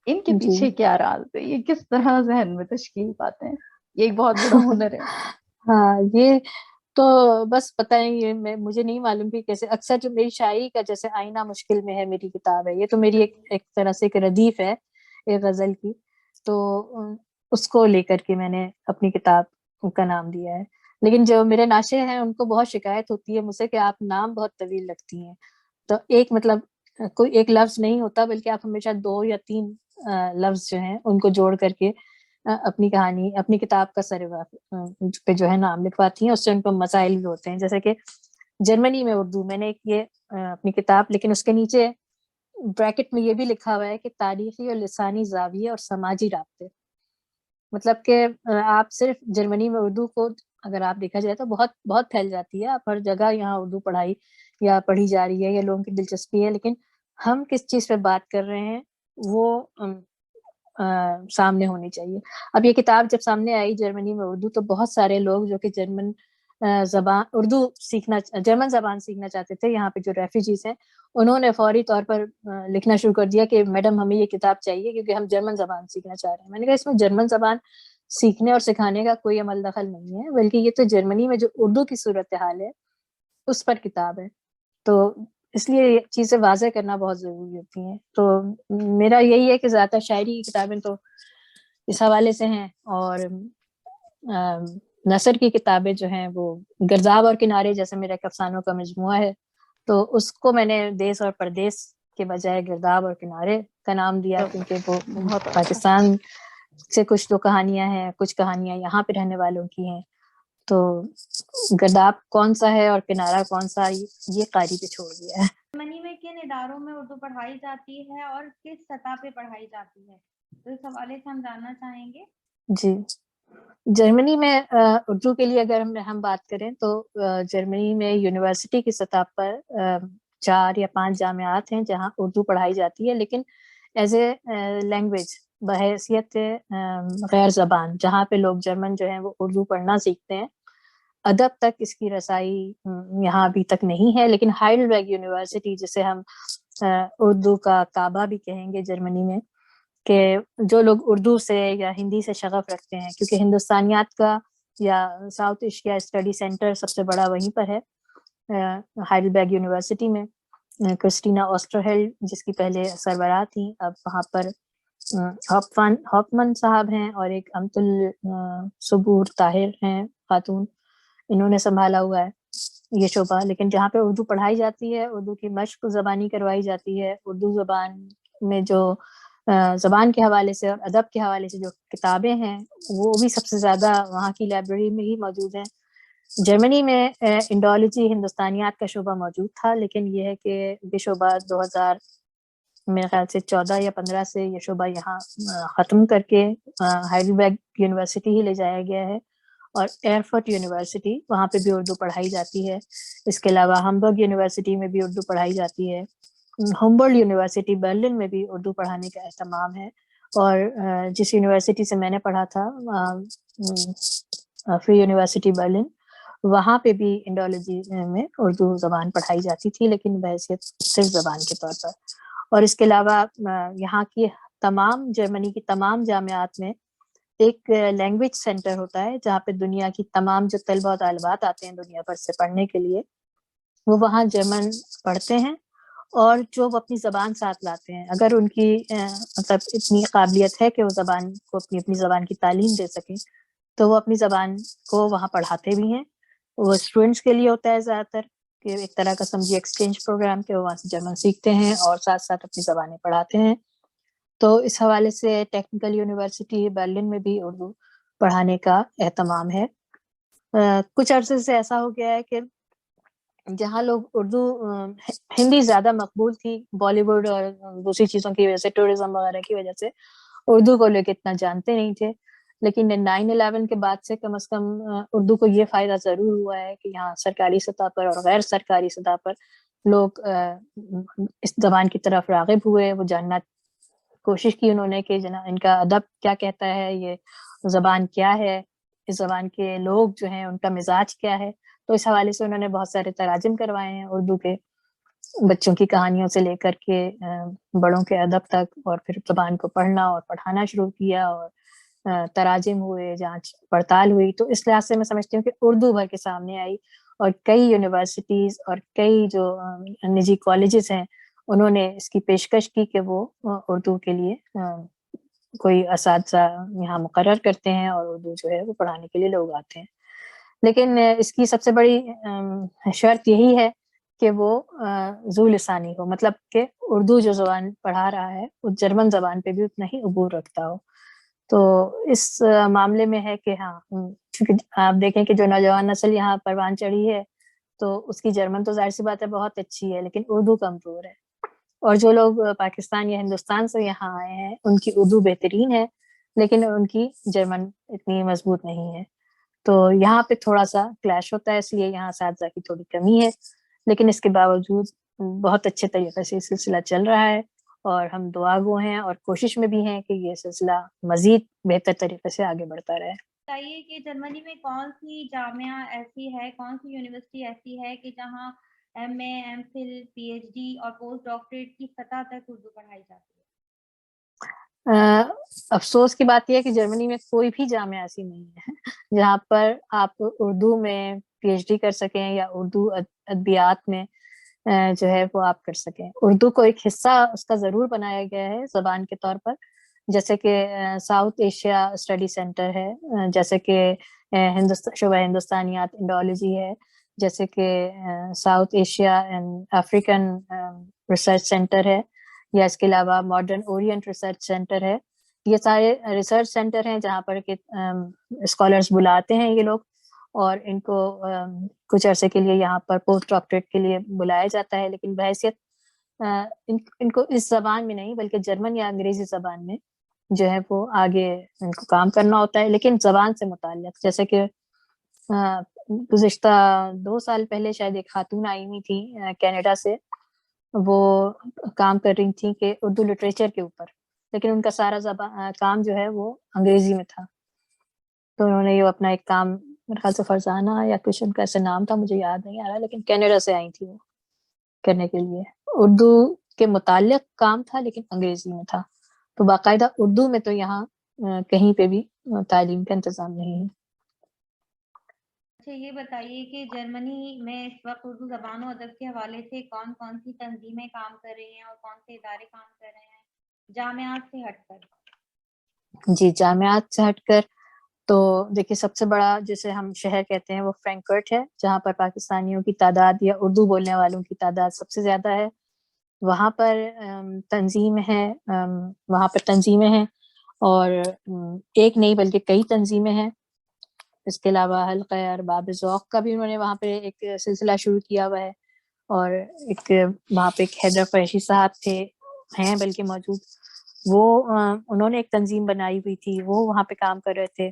ان کے جی پیچھے کیا راز ہے؟ یہ کس طرح ذہن میں تشکیل پاتے ہیں؟ یہ ایک بہت بڑا ہنر ہے. ہاں، یہ تو بس پتہ ہے، یہ مجھے نہیں معلوم کہ کیسے. اکثر جو میری شاعری کا جیسے آئینہ مشکل میں ہے میری کتاب ہے، یہ تو میری ایک طرح سے ایک ردیف ہے ایک غزل کی، تو اس کو لے کر کے میں نے اپنی کتاب کا نام دیا ہے. لیکن جو میرے ناشر ہیں ان کو بہت شکایت ہوتی ہے مجھ سے کہ آپ نام بہت طویل رکھتی ہیں. تو ایک مطلب کوئی ایک لفظ نہیں ہوتا، بلکہ آپ ہمیشہ 2 یا 3 لفظ جو ہیں ان کو جوڑ کر کے اپنی کہانی، اپنی کتاب کا سر پہ جو ہے نام لکھواتی ہیں. اس سے ان کو مسائل بھی ہوتے ہیں، جیسے کہ جرمنی میں اردو میں نے یہ اپنی کتاب، لیکن اس کے نیچے بریکٹ میں یہ بھی لکھا ہوا ہے کہ تاریخی اور لسانی زاویے اور سماجی رابطے. مطلب کہ آپ صرف جرمنی میں اردو کو اگر آپ دیکھا جائے تو بہت بہت پھیل جاتی ہے، آپ ہر جگہ یہاں اردو پڑھی جا رہی ہے یا لوگوں کی دلچسپی ہے، لیکن ہم کس چیز پہ بات کر رہے ہیں وہ سامنے ہونی چاہیے. اب یہ کتاب جب سامنے آئی جرمنی میں اردو، تو بہت سارے لوگ جو کہ جرمن زبان اردو سیکھنا جرمن زبان سیکھنا چاہتے تھے، یہاں پہ جو ریفیوجیز ہیں انہوں نے فوری طور پر لکھنا شروع کر دیا کہ میڈم ہمیں یہ کتاب چاہیے کیونکہ ہم جرمن زبان سیکھنا چاہ رہے ہیں. میں نے کہا اس میں جرمن زبان سیکھنے اور سکھانے کا کوئی عمل دخل نہیں ہے، بلکہ یہ تو جرمنی میں جو اردو کی صورتحال ہے اس پر کتاب ہے. تو اس لیے یہ چیزیں واضح کرنا بہت ضروری ہوتی ہیں. تو میرا یہی ہے کہ زیادہ شاعری کی کتابیں تو اس حوالے سے ہیں، اور نثر کی کتابیں جو ہیں وہ گرداب اور کنارے جیسے میرا ایک افسانوں کا مجموعہ ہے، تو اس کو میں نے دیس اور پردیس کے بجائے گرداب اور کنارے کا نام دیا، کیونکہ وہ بہت اچھا. پاکستان سے کچھ تو کہانیاں ہیں، کچھ کہانیاں یہاں پہ رہنے والوں کی ہیں. تو گرداب کون سا ہے اور کنارہ کون سا، یہ قاری پہ چھوڑ دیا ہے. جرمنی میں کن اداروں میں اردو پڑھائی جاتی ہے اور کس سطح پہ پڑھائی جاتی ہے، تو اس حوالے سے ہم جاننا چاہیں گے. جی، جرمنی میں اردو کے لیے اگر ہم بات کریں تو جرمنی میں یونیورسٹی کی سطح پر 4 یا 5 جامعات ہیں جہاں اردو پڑھائی جاتی ہے، لیکن ایز اے لینگویج، بحیثیت غیر زبان، جہاں پہ لوگ جرمن جو ہیں وہ اردو پڑھنا سیکھتے ہیں. ادب تک اس کی رسائی یہاں ابھی تک نہیں ہے، لیکن ہائیڈلبرگ یونیورسٹی جسے ہم اردو کا کعبہ بھی کہیں گے جرمنی میں، کہ جو لوگ اردو سے یا ہندی سے شغف رکھتے ہیں، کیونکہ ہندوستانیات کا یا ساؤتھ ایشیا اسٹڈی سینٹر سب سے بڑا وہیں پر ہے ہائیڈلبرگ یونیورسٹی میں. کرسٹینا اوسٹرہیل جس کی پہلے سربراہ تھیں، اب وہاں پر ہاپمن صاحب ہیں اور ایک امت الصبور طاہر ہیں خاتون، انہوں نے سنبھالا ہوا ہے یہ شعبہ. لیکن جہاں پہ اردو پڑھائی جاتی ہے، اردو کی مشق زبانی کروائی جاتی ہے، اردو زبان میں جو زبان کے حوالے سے اور ادب کے حوالے سے جو کتابیں ہیں وہ بھی سب سے زیادہ وہاں کی لائبریری میں ہی موجود ہیں. جرمنی میں انڈولوجی ہندوستانیات کا شعبہ موجود تھا، لیکن یہ ہے کہ یہ شعبہ 2000 میرے خیال سے 14 یا 15 سے یہ شعبہ یہاں ختم کر کے ہائیڈلبرگ یونیورسٹی ہی لے جایا گیا ہے، اور ایئرفرٹ یونیورسٹی وہاں پہ بھی اردو پڑھائی جاتی ہے. اس کے علاوہ ہمبرگ یونیورسٹی میں بھی اردو پڑھائی جاتی ہے. ہمبرگ یونیورسٹی برلن میں بھی اردو پڑھانے کا اہتمام ہے. اور جس یونیورسٹی سے میں نے پڑھا تھا فری یونیورسٹی برلن، وہاں پہ بھی انڈولوجی میں اردو زبان پڑھائی جاتی تھی، لیکن بحیثیت صرف زبان کے طور پر. اور اس کے علاوہ یہاں کی تمام جرمنی کی تمام جامعات میں ایک لینگویج سینٹر ہوتا ہے جہاں پہ دنیا کی تمام جو طلبہ و طالبات آتے ہیں دنیا بھر سے پڑھنے کے لیے، وہ وہاں جرمن پڑھتے ہیں، اور جو وہ اپنی زبان ساتھ لاتے ہیں. اگر ان کی مطلب اتنی قابلیت ہے کہ وہ زبان کو اپنی زبان کی تعلیم دے سکیں تو وہ اپنی زبان کو وہاں پڑھاتے بھی ہیں. وہ اسٹوڈنٹس کے لیے ہوتا ہے زیادہ تر، کہ ایک طرح کا سمجھیے ایکسچینج پروگرام، کہ وہ وہاں سے جرمن سیکھتے ہیں اور ساتھ ساتھ اپنی زبانیں پڑھاتے ہیں. تو اس حوالے سے ٹیکنیکل یونیورسٹی برلن میں بھی اردو پڑھانے کا اہتمام ہے. کچھ عرصے سے ایسا ہو گیا ہے کہ جہاں لوگ اردو ہندی زیادہ مقبول تھی بالی ووڈ اور دوسری چیزوں کی وجہ سے، ٹورزم وغیرہ کی وجہ سے اردو کو لے کے اتنا جانتے نہیں تھے. لیکن 9/11 کے بعد سے کم از کم اردو کو یہ فائدہ ضرور ہوا ہے کہ یہاں سرکاری سطح پر اور غیر سرکاری سطح پر لوگ اس زبان کی طرف راغب ہوئے. وہ جاننا کوشش کی انہوں نے کہ جناب ان کا ادب کیا کہتا ہے، یہ زبان کیا ہے، اس زبان کے لوگ جو ہیں ان کا مزاج کیا ہے. تو اس حوالے سے انہوں نے بہت سارے تراجم کروائے ہیں اردو کے، بچوں کی کہانیوں سے لے کر کے بڑوں کے ادب تک، اور پھر زبان کو پڑھنا اور پڑھانا شروع کیا، اور تراجم ہوئے، جانچ پڑتال ہوئی. تو اس لحاظ سے میں سمجھتی ہوں کہ اردو بھر کے سامنے آئی، اور کئی یونیورسٹیز اور کئی جو نجی کالجز ہیں انہوں نے اس کی پیشکش کی کہ وہ اردو کے لیے کوئی اساتذہ یہاں مقرر کرتے ہیں اور اردو جو ہے وہ پڑھانے کے لیے لوگ آتے ہیں. لیکن اس کی سب سے بڑی شرط یہی ہے کہ وہ ذو لسانی ہو، مطلب کہ اردو جو زبان پڑھا رہا ہے وہ جرمن زبان پہ بھی اتنا ہی عبور رکھتا ہو. تو اس معاملے میں ہے کہ ہاں، چونکہ آپ دیکھیں کہ جو نوجوان نسل یہاں پروان چڑھی ہے تو اس کی جرمن تو ظاہر سی بات ہے بہت اچھی ہے، لیکن اردو کمزور ہے. اور جو لوگ پاکستان یا ہندوستان سے یہاں آئے ہیں ان کی اردو بہترین ہے، لیکن ان کی جرمن اتنی مضبوط نہیں ہے. تو یہاں پہ تھوڑا سا کلیش ہوتا ہے، اس لیے یہاں اساتذہ کی تھوڑی کمی ہے. لیکن اس کے باوجود بہت اچھے طریقے سے یہ سلسلہ چل رہا ہے، اور ہم دعا گو ہیں اور کوشش میں بھی ہیں کہ یہ سلسلہ مزید بہتر طریقے سے آگے بڑھتا رہے. بتائیے کہ جرمنی میں کون سی جامعہ ایسی ہے, کون سی یونیورسٹی ایسی ہے کہ جہاں M A, M Phil, P H D اور پوسٹ ڈاکٹریٹ کی سطح تک اردو پڑھائی جاتی ہے؟ افسوس کی بات یہ ہے کہ جرمنی میں کوئی بھی جامعہ ایسی نہیں ہے جہاں پر آپ اردو میں پی ایچ ڈی کر سکیں یا اردو ادبیات میں جو ہے وہ آپ کر سکیں. اردو کو ایک حصہ اس کا ضرور بنایا گیا ہے زبان کے طور پر, جیسے کہ ساؤتھ ایشیا اسٹڈی سینٹر ہے, جیسے کہ شعبہ ہندوستانیات انڈولوجی ہے, جیسے کہ south Asia and African research centre ہے, یا اس کے علاوہ ماڈرن اورینٹ ریسرچ سینٹر ہے. یہ سارے ریسرچ سینٹر ہیں جہاں پر کہ اسکالرس بلاتے ہیں یہ لوگ, اور ان کو کچھ عرصے کے لیے یہاں پر پوسٹ ڈاکٹریٹ کے لیے بلایا جاتا ہے, لیکن بحیثیت ان کو اس زبان میں نہیں بلکہ جرمن یا انگریزی زبان میں جو ہے وہ آگے ان کو کام کرنا ہوتا ہے, لیکن زبان سے متعلق. جیسے کہ گزشتہ 2 سال پہلے شاید ایک خاتون آئی ہوئی تھی کینیڈا سے, وہ کام کر رہی تھی کہ اردو لٹریچر کے اوپر, لیکن ان کا سارا کام جو ہے وہ انگریزی میں تھا. تو انہوں نے یہ اپنا ایک کام, میرے خیال سے فرزانہ یا کچھ ان کا ایسا نام تھا, مجھے یاد نہیں آ رہا, لیکن کینیڈا سے آئی تھی وہ کرنے کے لیے. اردو کے متعلق کام تھا لیکن انگریزی میں تھا. تو باقاعدہ اردو میں تو یہاں کہیں پہ بھی تعلیم کا انتظام نہیں ہے. اچھا, یہ بتائیے کہ جرمنی میں اس وقت اردو زبان و ادب کے حوالے سے کون کون سی تنظیمیں کام کر رہی ہیں اور کون سے ادارے کام کر رہے ہیں جامعات سے ہٹ کر؟ جی, جامعات سے ہٹ کر تو دیکھیے سب سے بڑا جسے ہم شہر کہتے ہیں وہ فرینکفرٹ ہے, جہاں پر پاکستانیوں کی تعداد یا اردو بولنے والوں کی تعداد سب سے زیادہ ہے. وہاں پر تنظیمیں ہیں, اور ایک نہیں بلکہ کئی تنظیمیں ہیں. اس کے علاوہ حلقہ ارباب ذوق کا بھی انہوں نے وہاں پہ ایک سلسلہ شروع کیا ہوا ہے, اور ایک وہاں پہ ایک حیدر قریشی صاحب ہیں بلکہ موجود, وہ انہوں نے ایک تنظیم بنائی ہوئی تھی, وہ وہاں پہ کام کر رہے تھے.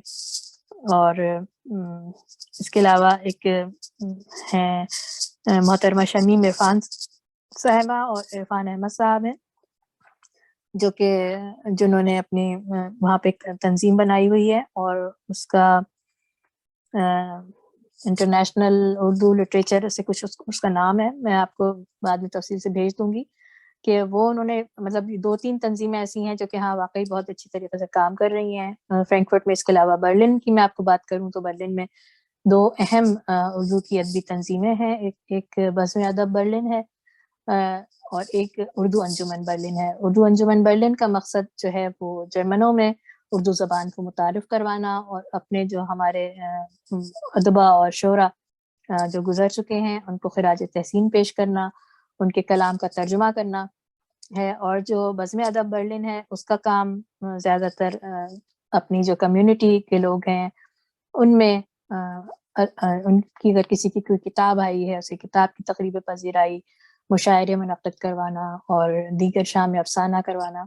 اور اس کے علاوہ ایک ہے محترمہ شمیم عرفان صاحبہ اور عرفان احمد صاحب ہیں, جنہوں نے اپنی وہاں پہ ایک تنظیم بنائی ہوئی ہے, اور اس کا انٹرنیشنل اردو لٹریچر سے کچھ اس کا نام ہے, میں آپ کو بعد میں تفصیل سے بھیج دوں گی. کہ وہ انہوں نے مطلب 2-3 تنظیمیں ایسی ہیں جو کہ ہاں واقعی بہت اچھی طریقے سے کام کر رہی ہیں فرینکفرٹ میں. اس کے علاوہ برلن کی میں آپ کو بات کروں تو برلن میں 2 اہم اردو کی ادبی تنظیمیں ہیں, ایک بزم ادب برلن ہے اور ایک اردو انجمن برلن ہے. اردو انجمن برلن کا مقصد جو ہے وہ جرمنوں میں اردو زبان کو متعارف کروانا, اور اپنے جو ہمارے ادبا اور شعرا جو گزر چکے ہیں ان کو خراج تحسین پیش کرنا, ان کے کلام کا ترجمہ کرنا ہے. اور جو بزم ادب برلن ہے اس کا کام زیادہ تر اپنی جو کمیونٹی کے لوگ ہیں ان میں ان کی اگر کسی کی کوئی کتاب آئی ہے اسے کتاب کی تقریب پذیرائی, مشاعرے منعقد کروانا اور دیگر شام افسانہ کروانا,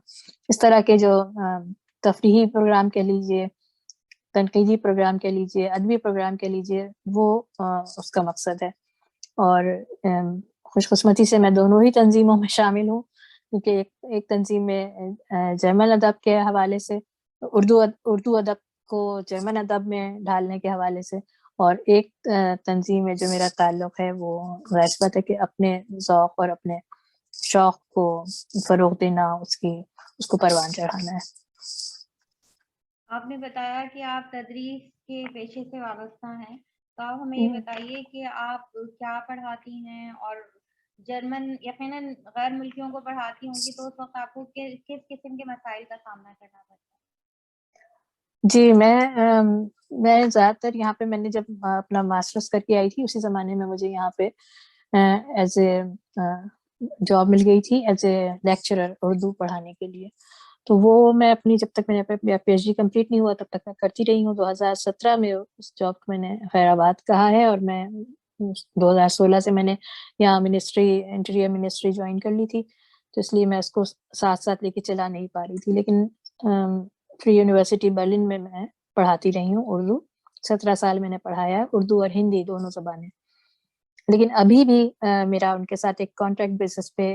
اس طرح کے جو تفریحی پروگرام کہہ لیجیے, تنقیدی پروگرام کہہ لیجیے, ادبی پروگرام کہہ لیجیے, وہ اس کا مقصد ہے. اور خوش قسمتی سے میں دونوں ہی تنظیموں میں شامل ہوں, کیونکہ ایک تنظیم میں جرمن ادب کے حوالے سے اردو ادب کو جرمن ادب میں ڈھالنے کے حوالے سے, اور ایک تنظیم میں جو میرا تعلق ہے وہ ظاہر بات ہے کہ اپنے ذوق اور اپنے شوق کو فروغ دینا, اس کو پروان چڑھانا ہے. آپ نے بتایا کہ آپ تدریس کے پیشے سے وابستہ ہیں, تو آپ ہمیں یہ بتائیے کہ آپ کیا پڑھاتی ہیں, اور جرمن یقیناً غیر ملکیوں کو پڑھاتی ہوں گی, تو اس وقت آپ کو کس قسم کے مسائل کا سامنا کرنا پڑتا ہے؟ جی, میں زیادہ تر یہاں پہ میں نے جب اپنا ماسٹرز کر کے آئی تھی اسی زمانے میں مجھے یہاں پہ ایز اے جاب مل گئی تھی ایز اے لیکچرر اردو پڑھانے کے لیے. تو وہ میں اپنی جب تک میں نے پی ایچ ڈی کمپلیٹ نہیں ہوا تب تک میں کرتی رہی ہوں. 2017 میں اس جاب کو میں نے خیر آباد کہا ہے, اور میں 2016 سے میں نے یہاں انٹیریئر منسٹری جوائن کر لی تھی, تو اس لیے میں اس کو ساتھ ساتھ لے کے چلا نہیں پا رہی تھی. لیکن فری یونیورسٹی برلن میں پڑھاتی رہی ہوں اردو. 17 سال میں نے پڑھایا ہے اردو اور ہندی دونوں زبانیں. لیکن ابھی بھی میرا ان کے ساتھ ایک کانٹریکٹ بیسس پہ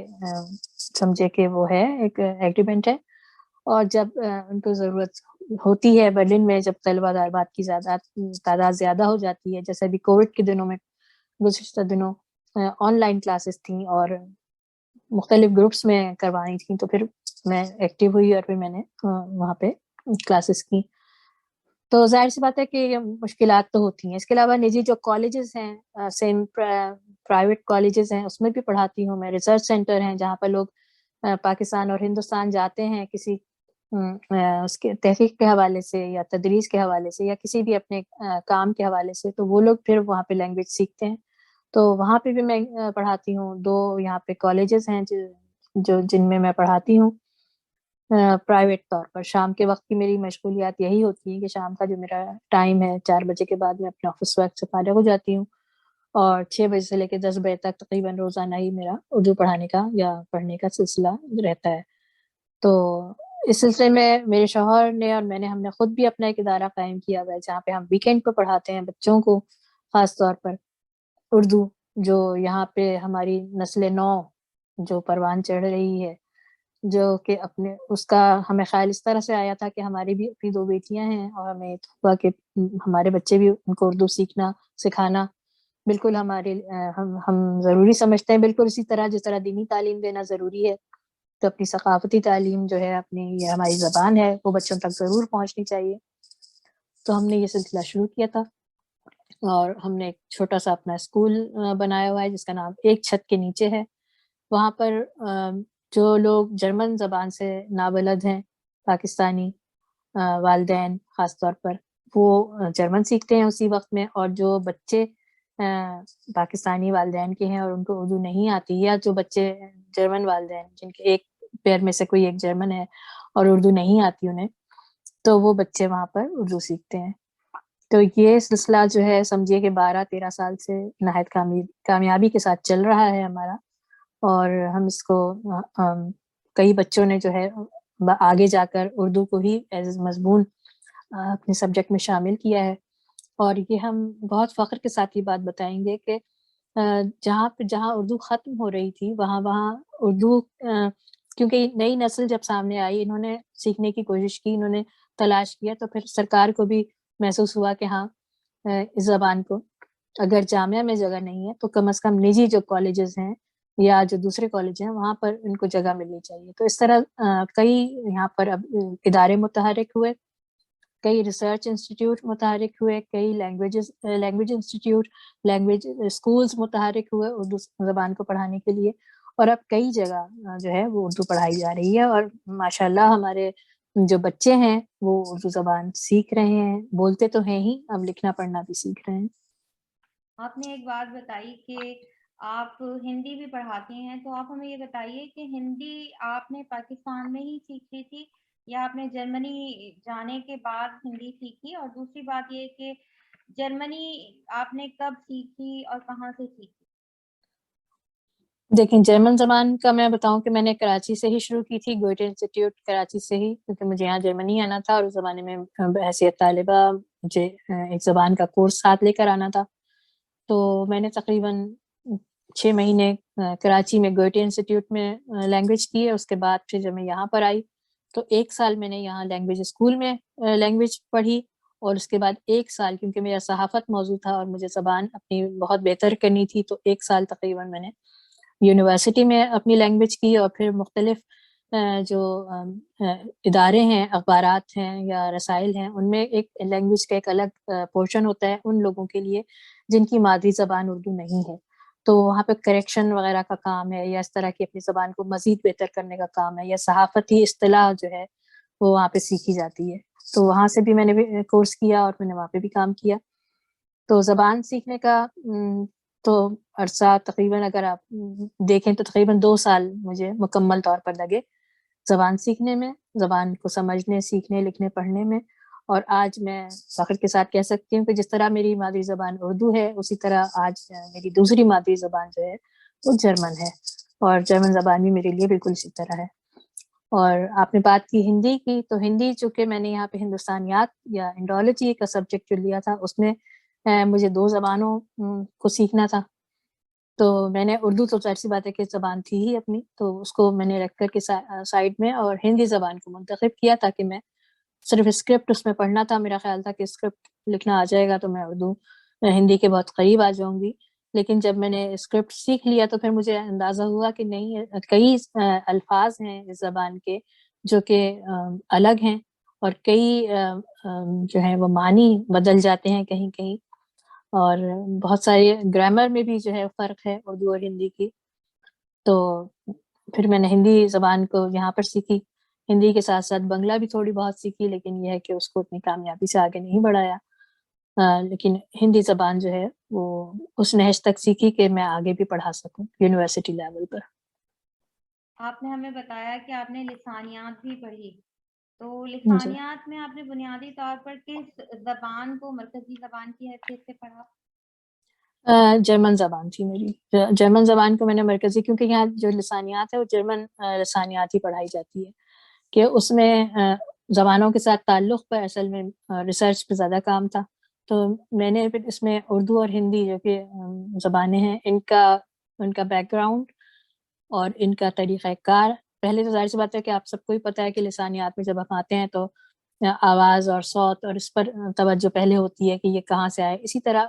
سمجھے کہ وہ ہے ایک ایگریمنٹ ہے, اور جب ان کو ضرورت ہوتی ہے برلن میں جب طلبہ طالبات کی تعداد زیادہ ہو جاتی ہے، جیسے ابھی کووڈ کے دنوں میں گزشتہ دنوں آن لائن کلاسز تھیں اور مختلف گروپس میں کروانی تھیں، تو پھر میں ایکٹیو ہوئی اور پھر میں نے وہاں پہ کلاسز کی. تو ظاہر سی بات ہے کہ یہ مشکلات تو ہوتی ہیں. اس کے علاوہ نجی جو کالجز ہیں، سیم پرائیویٹ کالجز ہیں، اس میں بھی پڑھاتی ہوں میں. ریسرچ سینٹر ہیں جہاں پر لوگ پاکستان اور ہندوستان جاتے ہیں کسی اس کے تحقیق کے حوالے سے یا تدریس کے حوالے سے یا کسی بھی اپنے کام کے حوالے سے، تو وہ لوگ پھر وہاں پہ لینگویج سیکھتے ہیں. تو وہاں پہ بھی میں پڑھاتی ہوں. 2 یہاں پہ کالجز ہیں جن میں پڑھاتی ہوں پرائیویٹ طور پر. شام کے وقت کی میری مشغولیات یہی ہوتی ہیں کہ شام کا جو میرا ٹائم ہے 4 بجے کے بعد میں اپنے آفس ورک سے فارغ ہو جاتی ہوں اور 6 بجے سے لے کے 10 بجے تک تقریباً روزانہ ہی میرا اردو پڑھانے کا یا پڑھنے کا سلسلہ رہتا ہے. تو اس سلسلے میں میرے شوہر نے اور ہم نے خود بھی اپنا ایک ادارہ قائم کیا ہوا ہے جہاں پہ ہم ویکینڈ پہ پڑھاتے ہیں بچوں کو، خاص طور پر اردو، جو یہاں پہ ہماری نسل نو جو پروان چڑھ رہی ہے، جو کہ اپنے اس کا ہمیں خیال اس طرح سے آیا تھا کہ ہماری بھی اپنی 2 بیٹیاں ہیں اور ہمیں ہوا کہ ہمارے بچے بھی ان کو اردو سیکھنا سکھانا بالکل ہمارے ہم ضروری سمجھتے ہیں. بالکل اسی طرح جس طرح دینی تعلیم دینا ضروری ہے، تو اپنی ثقافتی تعلیم جو ہے، اپنی یہ ہماری زبان ہے، وہ بچوں تک ضرور پہنچنی چاہیے. تو ہم نے یہ سلسلہ شروع کیا تھا اور ہم نے ایک چھوٹا سا اپنا اسکول بنایا ہوا ہے جس کا نام ایک چھت کے نیچے ہے. وہاں پر جو لوگ جرمن زبان سے نابلد ہیں، پاکستانی والدین خاص طور پر، وہ جرمن سیکھتے ہیں اسی وقت میں، اور جو بچے پاکستانی والدین کے ہیں اور ان کو اردو نہیں آتی، یا جو بچے جرمن والدین جن کے ایک پیر میں سے کوئی ایک جرمن ہے اور اردو نہیں آتی انہیں، تو وہ بچے وہاں پر اردو سیکھتے ہیں. تو یہ سلسلہ جو ہے سمجھیے کہ 12-13 سال سے نہایت کامیابی کے ساتھ چل رہا ہے ہمارا. اور ہم اس کو کئی بچوں نے جو ہے آگے جا کر اردو کو ہی ایز مضمون اپنے سبجیکٹ میں شامل کیا ہے. اور یہ ہم بہت فخر کے ساتھ یہ بات بتائیں گے کہ جہاں اردو ختم ہو رہی تھی وہاں اردو کیونکہ نئی نسل جب سامنے آئی، انہوں نے سیکھنے کی کوشش کی، انہوں نے تلاش کیا، تو پھر سرکار کو بھی محسوس ہوا کہ ہاں اس زبان کو اگر جامعہ میں جگہ نہیں ہے تو کم از کم نجی جو کالجز ہیں یا جو دوسرے کالج ہیں وہاں پر ان کو جگہ ملنی چاہیے. تو اس طرح کئی یہاں پر اب ادارے متحرک ہوئے، کئی ریسرچ انسٹیٹیوٹ متحرک ہوئے، کئی لینگویج انسٹیٹیوٹ، لینگویج اسکولز متحرک ہوئے اردو زبان کو پڑھانے کے لیے. اور اب کئی جگہ جو ہے وہ اردو پڑھائی جا رہی ہے، اور ماشاءاللہ ہمارے جو بچے ہیں وہ اردو زبان سیکھ رہے ہیں، بولتے تو ہیں ہی، اب لکھنا پڑھنا بھی سیکھ رہے ہیں. آپ نے ایک بات بتائی کہ آپ ہندی بھی پڑھاتی ہیں، تو آپ ہمیں یہ بتائیے کہ ہندی آپ نے پاکستان میں ہی سیکھی تھی یا آپ نے جرمنی جانے کے بعد ہندی سیکھی؟ اور دوسری بات یہ کہ جرمنی آپ نے کب سیکھی اور کہاں سے سیکھی؟ دیکھیں، جرمن زبان کا میں بتاؤں کہ میں نے کراچی سے ہی شروع کی تھی، گوئٹے انسٹیٹیوٹ کراچی سے ہی، کیونکہ مجھے یہاں جرمنی آنا تھا اور اس زمانے میں بحیثیت طالبہ مجھے ایک زبان کا کورس ساتھ لے کر آنا تھا. تو میں نے تقریباً 6 مہینے کراچی میں گوئٹے انسٹیٹیوٹ میں لینگویج کی ہے. اس کے بعد پھر جب میں یہاں پر آئی تو 1 سال میں نے یہاں لینگویج اسکول میں لینگویج پڑھی، اور اس کے بعد 1 سال کیونکہ میرا صحافت موضوع تھا اور مجھے زبان اپنی بہت بہتر کرنی تھی، تو 1 سال تقریباً میں نے یونیورسٹی میں اپنی لینگویج کی. اور پھر مختلف جو ادارے ہیں، اخبارات ہیں یا رسائل ہیں، ان میں ایک لینگویج کا ایک الگ پورشن ہوتا ہے ان لوگوں کے لیے جن کی مادری زبان اردو نہیں ہے. تو وہاں پہ کریکشن وغیرہ کا کام ہے، یا اس طرح کی اپنی زبان کو مزید بہتر کرنے کا کام ہے، یا صحافتی اصطلاح جو ہے وہ وہاں پہ سیکھی جاتی ہے. تو وہاں سے بھی میں نے کورس کیا اور میں نے وہاں پہ بھی کام کیا. تو زبان سیکھنے کا تو عرصہ تقریباً اگر آپ دیکھیں تو تقریباً 2 سال مجھے مکمل طور پر لگے زبان سیکھنے میں، زبان کو سمجھنے، سیکھنے، لکھنے، پڑھنے میں. اور آج میں فخر کے ساتھ کہہ سکتی ہوں کہ جس طرح میری مادری زبان اردو ہے، اسی طرح آج میری دوسری مادری زبان جو ہے وہ جرمن ہے، اور جرمن زبان بھی میرے لیے بالکل اسی طرح ہے. اور آپ نے بات کی ہندی کی، تو ہندی چونکہ میں نے یہاں پہ ہندوستانیات یا انڈولوجی کا سبجیکٹ جو لیا تھا، اس میں مجھے 2 زبانوں کو سیکھنا تھا. تو میں نے اردو تو ظاہر سی بات ہے کہ زبان تھی ہی اپنی، تو اس کو میں نے رکھ کر کے سائڈ میں اور ہندی زبان کو منتخب کیا تاکہ میں صرف اسکرپٹ اس میں پڑھنا تھا. میرا خیال تھا کہ اسکرپٹ لکھنا آ جائے گا تو میں اردو ہندی کے بہت قریب آ جاؤں گی. لیکن جب میں نے اسکرپٹ سیکھ لیا تو پھر مجھے اندازہ ہوا کہ نہیں, کئی الفاظ ہیں اس زبان کے جو کہ الگ ہیں, اور کئی جو ہے وہ معنی بدل جاتے ہیں کہیں کہیں, اور بہت سارے گرامر میں بھی جو ہے فرق ہے اردو اور ہندی کی. تو پھر میں نے ہندی زبان کو یہاں پر سیکھی. ہندی کے ساتھ ساتھ بنگلہ بھی تھوڑی بہت سیکھی, لیکن یہ ہے کہ اس کو اتنی کامیابی سے آگے نہیں بڑھایا. لیکن ہندی زبان جو ہے وہ اس نہج تک سیکھی کہ میں آگے بھی پڑھا سکوں یونیورسٹی لیول پر. آپ نے ہمیں بتایا کہ آپ نے لسانیات بھی پڑھی, تو جی, لسانیات میں آپ نے بنیادی طور پر کس زبان کو مرکزی زبان کی حیثیت سے پڑھا؟ جرمن زبان تھی میری. جرمن زبان کو میں نے مرکزی, کیونکہ یہاں جو لسانیات ہے وہ جرمن لسانیات ہی پڑھائی جاتی ہے, کہ اس میں زبانوں کے ساتھ تعلق پر اصل میں ریسرچ پہ زیادہ کام تھا. تو میں نے پھر اس میں اردو اور ہندی جو کہ زبانیں ہیں ان کا بیک گراؤنڈ اور ان کا طریقہ کار. پہلے تو ظاہر سی بات ہے کہ آپ سب کو ہی پتہ ہے کہ لسانیات میں جب ہم آتے ہیں تو آواز اور صوت اور اس پر توجہ پہلے ہوتی ہے کہ یہ کہاں سے آئے. اسی طرح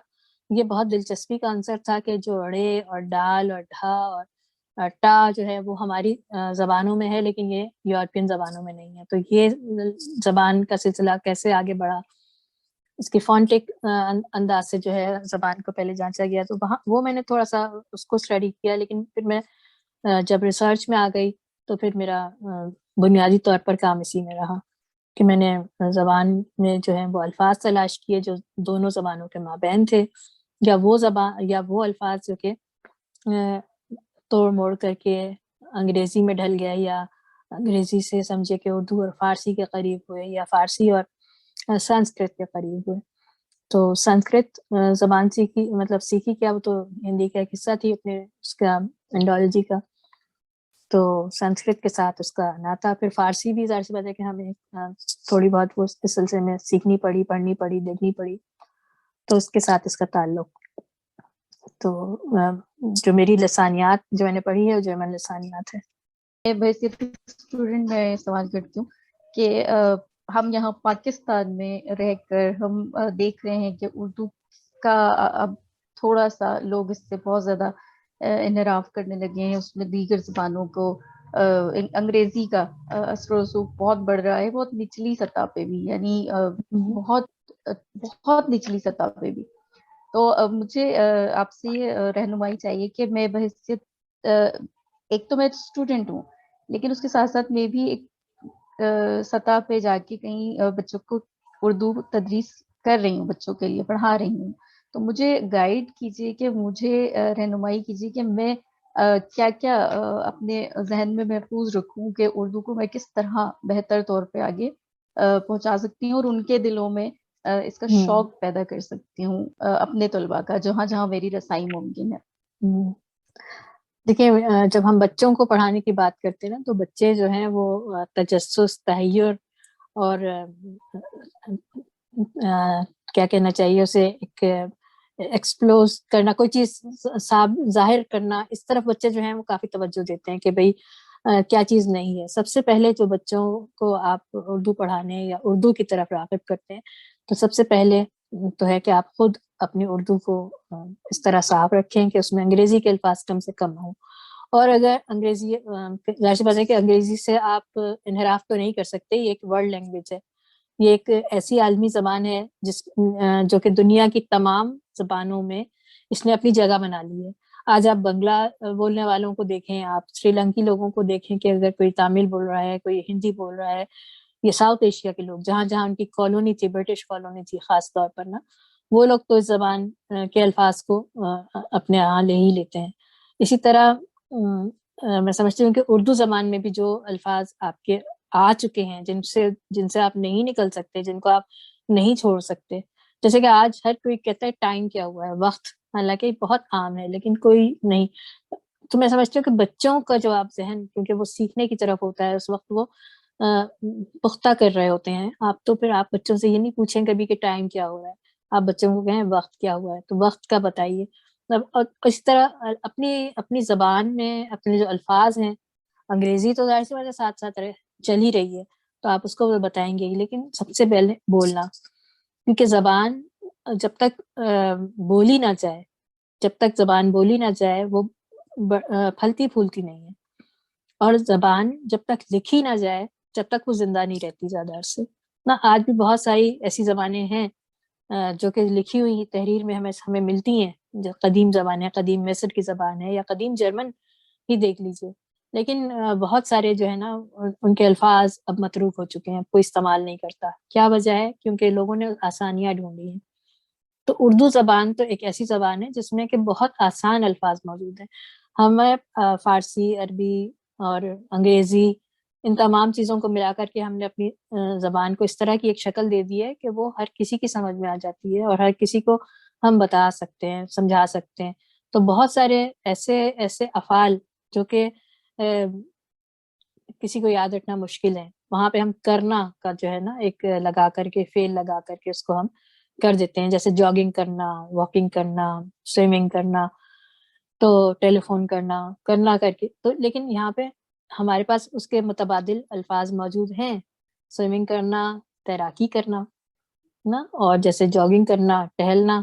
یہ بہت دلچسپی کا عنصر تھا کہ جو ڑ اور ڈال اور ڈھا اور ٹا جو ہے وہ ہماری زبانوں میں ہے, لیکن یہ یورپین زبانوں میں نہیں ہے. تو یہ زبان کا سلسلہ کیسے آگے بڑھا, اس کی فونٹک انداز سے جو ہے زبان کو پہلے جانچا گیا. تو وہاں وہ میں نے تھوڑا سا اس کو اسٹڈی کیا, لیکن پھر میں جب ریسرچ میں آ گئی تو پھر میرا بنیادی طور پر کام اسی میں رہا کہ میں نے زبان میں جو ہے وہ الفاظ تلاش کیے جو دونوں زبانوں کے مابین تھے, یا وہ زبان یا وہ الفاظ جو کہ توڑ موڑ کر کے انگریزی میں ڈھل گئے, یا انگریزی سے سمجھے کہ اردو اور فارسی کے قریب ہوئے, یا فارسی اور سنسکرت کے قریب ہوئے. تو سنسکرت زبان سیکھی کیا, وہ تو ہندی کا ایک حصہ تھی اپنے اس کا انڈالوجی کا. تو سنسکرت کے ساتھ اس کا ناتا. پھر فارسی بھی ظاہر سی بات ہے کہ ہمیں تھوڑی بہت وہ اس سلسلے میں سیکھنی پڑی, پڑھنی پڑی, دیکھنی پڑی, تو اس کے ساتھ اس کا تعلق. تو جو میری لسانیات جو میں نے پڑھی ہے وہ جرمن لسانیات ہے. اسٹوڈنٹ میں سوال کرتی ہوں کہ ہم یہاں پاکستان میں رہ کر ہم دیکھ رہے ہیں کہ اردو کا اب تھوڑا سا لوگ اس سے بہت زیادہ انحراف کرنے لگے ہیں, اس میں دیگر زبانوں کو انگریزی کا اثر و رسوخ بہت بڑھ رہا ہے, بہت نچلی سطح پہ بھی, یعنی بہت بہت نچلی سطح پہ بھی. تو مجھے آپ سے یہ رہنمائی چاہیے کہ میں بحیثیت ایک تو میں اسٹوڈنٹ ہوں, لیکن اس کے ساتھ ساتھ میں بھی ایک سطح پہ جا کے کہیں بچوں کو اردو تدریس کر رہی ہوں, بچوں کے لیے پڑھا رہی ہوں. تو مجھے گائیڈ کیجیے, کہ مجھے رہنمائی کیجیے کہ میں کیا کیا اپنے ذہن میں محفوظ رکھوں کہ اردو کو میں کس طرح بہتر طور پہ آگے پہنچا سکتی ہوں, اور ان کے دلوں میں اس کا شوق پیدا کر سکتی ہوں اپنے طلباء کا, جہاں جہاں میری رسائی ممکن ہے. دیکھیں, جب ہم بچوں کو پڑھانے کی بات کرتے ہیں نا, تو بچے جو ہیں وہ تجسس, تحیر اور کیا کہنا چاہیے اسے, ایک ایکسپلوز کرنا, کوئی چیز ظاہر کرنا, اس طرف بچے جو ہیں وہ کافی توجہ دیتے ہیں کہ بھئی کیا چیز نہیں ہے. سب سے پہلے جو بچوں کو آپ اردو پڑھانے یا اردو کی طرف راغب کرتے ہیں, تو سب سے پہلے تو ہے کہ آپ خود اپنی اردو کو اس طرح صاف رکھیں کہ اس میں انگریزی کے الفاظ کم سے کم ہوں. اور اگر انگریزی, ظاہر سی بات ہے کہ انگریزی سے آپ انحراف تو نہیں کر سکتے, یہ ایک ورلڈ لینگویج ہے, یہ ایک ایسی عالمی زبان ہے جو کہ دنیا کی تمام زبانوں میں اس نے اپنی جگہ بنا لی ہے. آج آپ بنگلہ بولنے والوں کو دیکھیں, آپ سری لنکی لوگوں کو دیکھیں, کہ اگر کوئی تامل بول رہا ہے, کوئی ہندی بول رہا ہے, یہ ساؤتھ ایشیا کے لوگ جہاں جہاں ان کی کالونی تھی, برٹش کالونی تھی خاص طور پر نا, وہ لوگ تو اس زبان کے الفاظ کو اپنے یہاں لے ہی لیتے ہیں. اسی طرح میں سمجھتی ہوں کہ اردو زبان میں بھی جو الفاظ آپ کے آ چکے ہیں, جن سے آپ نہیں نکل سکتے, جن کو آپ نہیں چھوڑ سکتے, جیسے کہ آج ہر کوئی کہتا ہے ٹائم کیا ہوا ہے, وقت, حالانکہ بہت عام ہے لیکن کوئی نہیں. تو میں سمجھتی ہوں کہ بچوں کا جو آپ ذہن, کیونکہ وہ سیکھنے کی طرف ہوتا ہے, اس وقت وہ پختہ کر رہے ہوتے ہیں آپ, تو پھر آپ بچوں سے یہ نہیں پوچھیں کبھی کہ ٹائم کیا ہو رہا ہے, آپ بچوں کو کہیں وقت کیا ہوا ہے, تو وقت کا بتائیے. اور اس طرح اپنی زبان میں اپنے جو الفاظ ہیں, انگریزی تو ظاہر سی بات ہے ساتھ ساتھ چل ہی رہی ہے, تو آپ اس کو بتائیں گے، لیکن سب سے پہلے بولنا، کیونکہ زبان جب تک بولی نہ جائے، جب تک زبان بولی نہ جائے وہ پھلتی پھولتی نہیں ہے، اور زبان جب تک لکھی نہ جائے جب تک وہ زندہ نہیں رہتی زیادہ عرصے نہ۔ آج بھی بہت ساری ایسی زبانیں ہیں جو کہ لکھی ہوئی تحریر میں ہمیں ملتی ہیں، جو قدیم زبانیں، قدیم مصر کی زبان ہے یا قدیم جرمن ہی دیکھ لیجیے، لیکن بہت سارے جو ہے نا ان کے الفاظ اب متروک ہو چکے ہیں، کوئی استعمال نہیں کرتا۔ کیا وجہ ہے؟ کیونکہ لوگوں نے آسانیاں ڈھونڈی ہیں۔ تو اردو زبان تو ایک ایسی زبان ہے جس میں کہ بہت آسان الفاظ موجود ہیں۔ ہمیں فارسی، عربی اور انگریزی، ان تمام چیزوں کو ملا کر کے ہم نے اپنی زبان کو اس طرح کی ایک شکل دے دی ہے کہ وہ ہر کسی کی سمجھ میں آ جاتی ہے، اور ہر کسی کو ہم بتا سکتے ہیں، سمجھا سکتے ہیں۔ تو بہت سارے ایسے افعال جو کہ کسی کو یاد رکھنا مشکل ہے، وہاں پہ ہم کرنا کا جو ہے نا ایک لگا کر کے، فعل لگا کر کے اس کو ہم کر دیتے ہیں، جیسے جاگنگ کرنا، واکنگ کرنا، سوئمنگ کرنا، تو ٹیلی فون کرنا کر کے۔ تو لیکن یہاں پہ ہمارے پاس اس کے متبادل الفاظ موجود ہیں، سوئمنگ کرنا، تیراکی کرنا نا، اور جیسے جاگنگ کرنا، ٹہلنا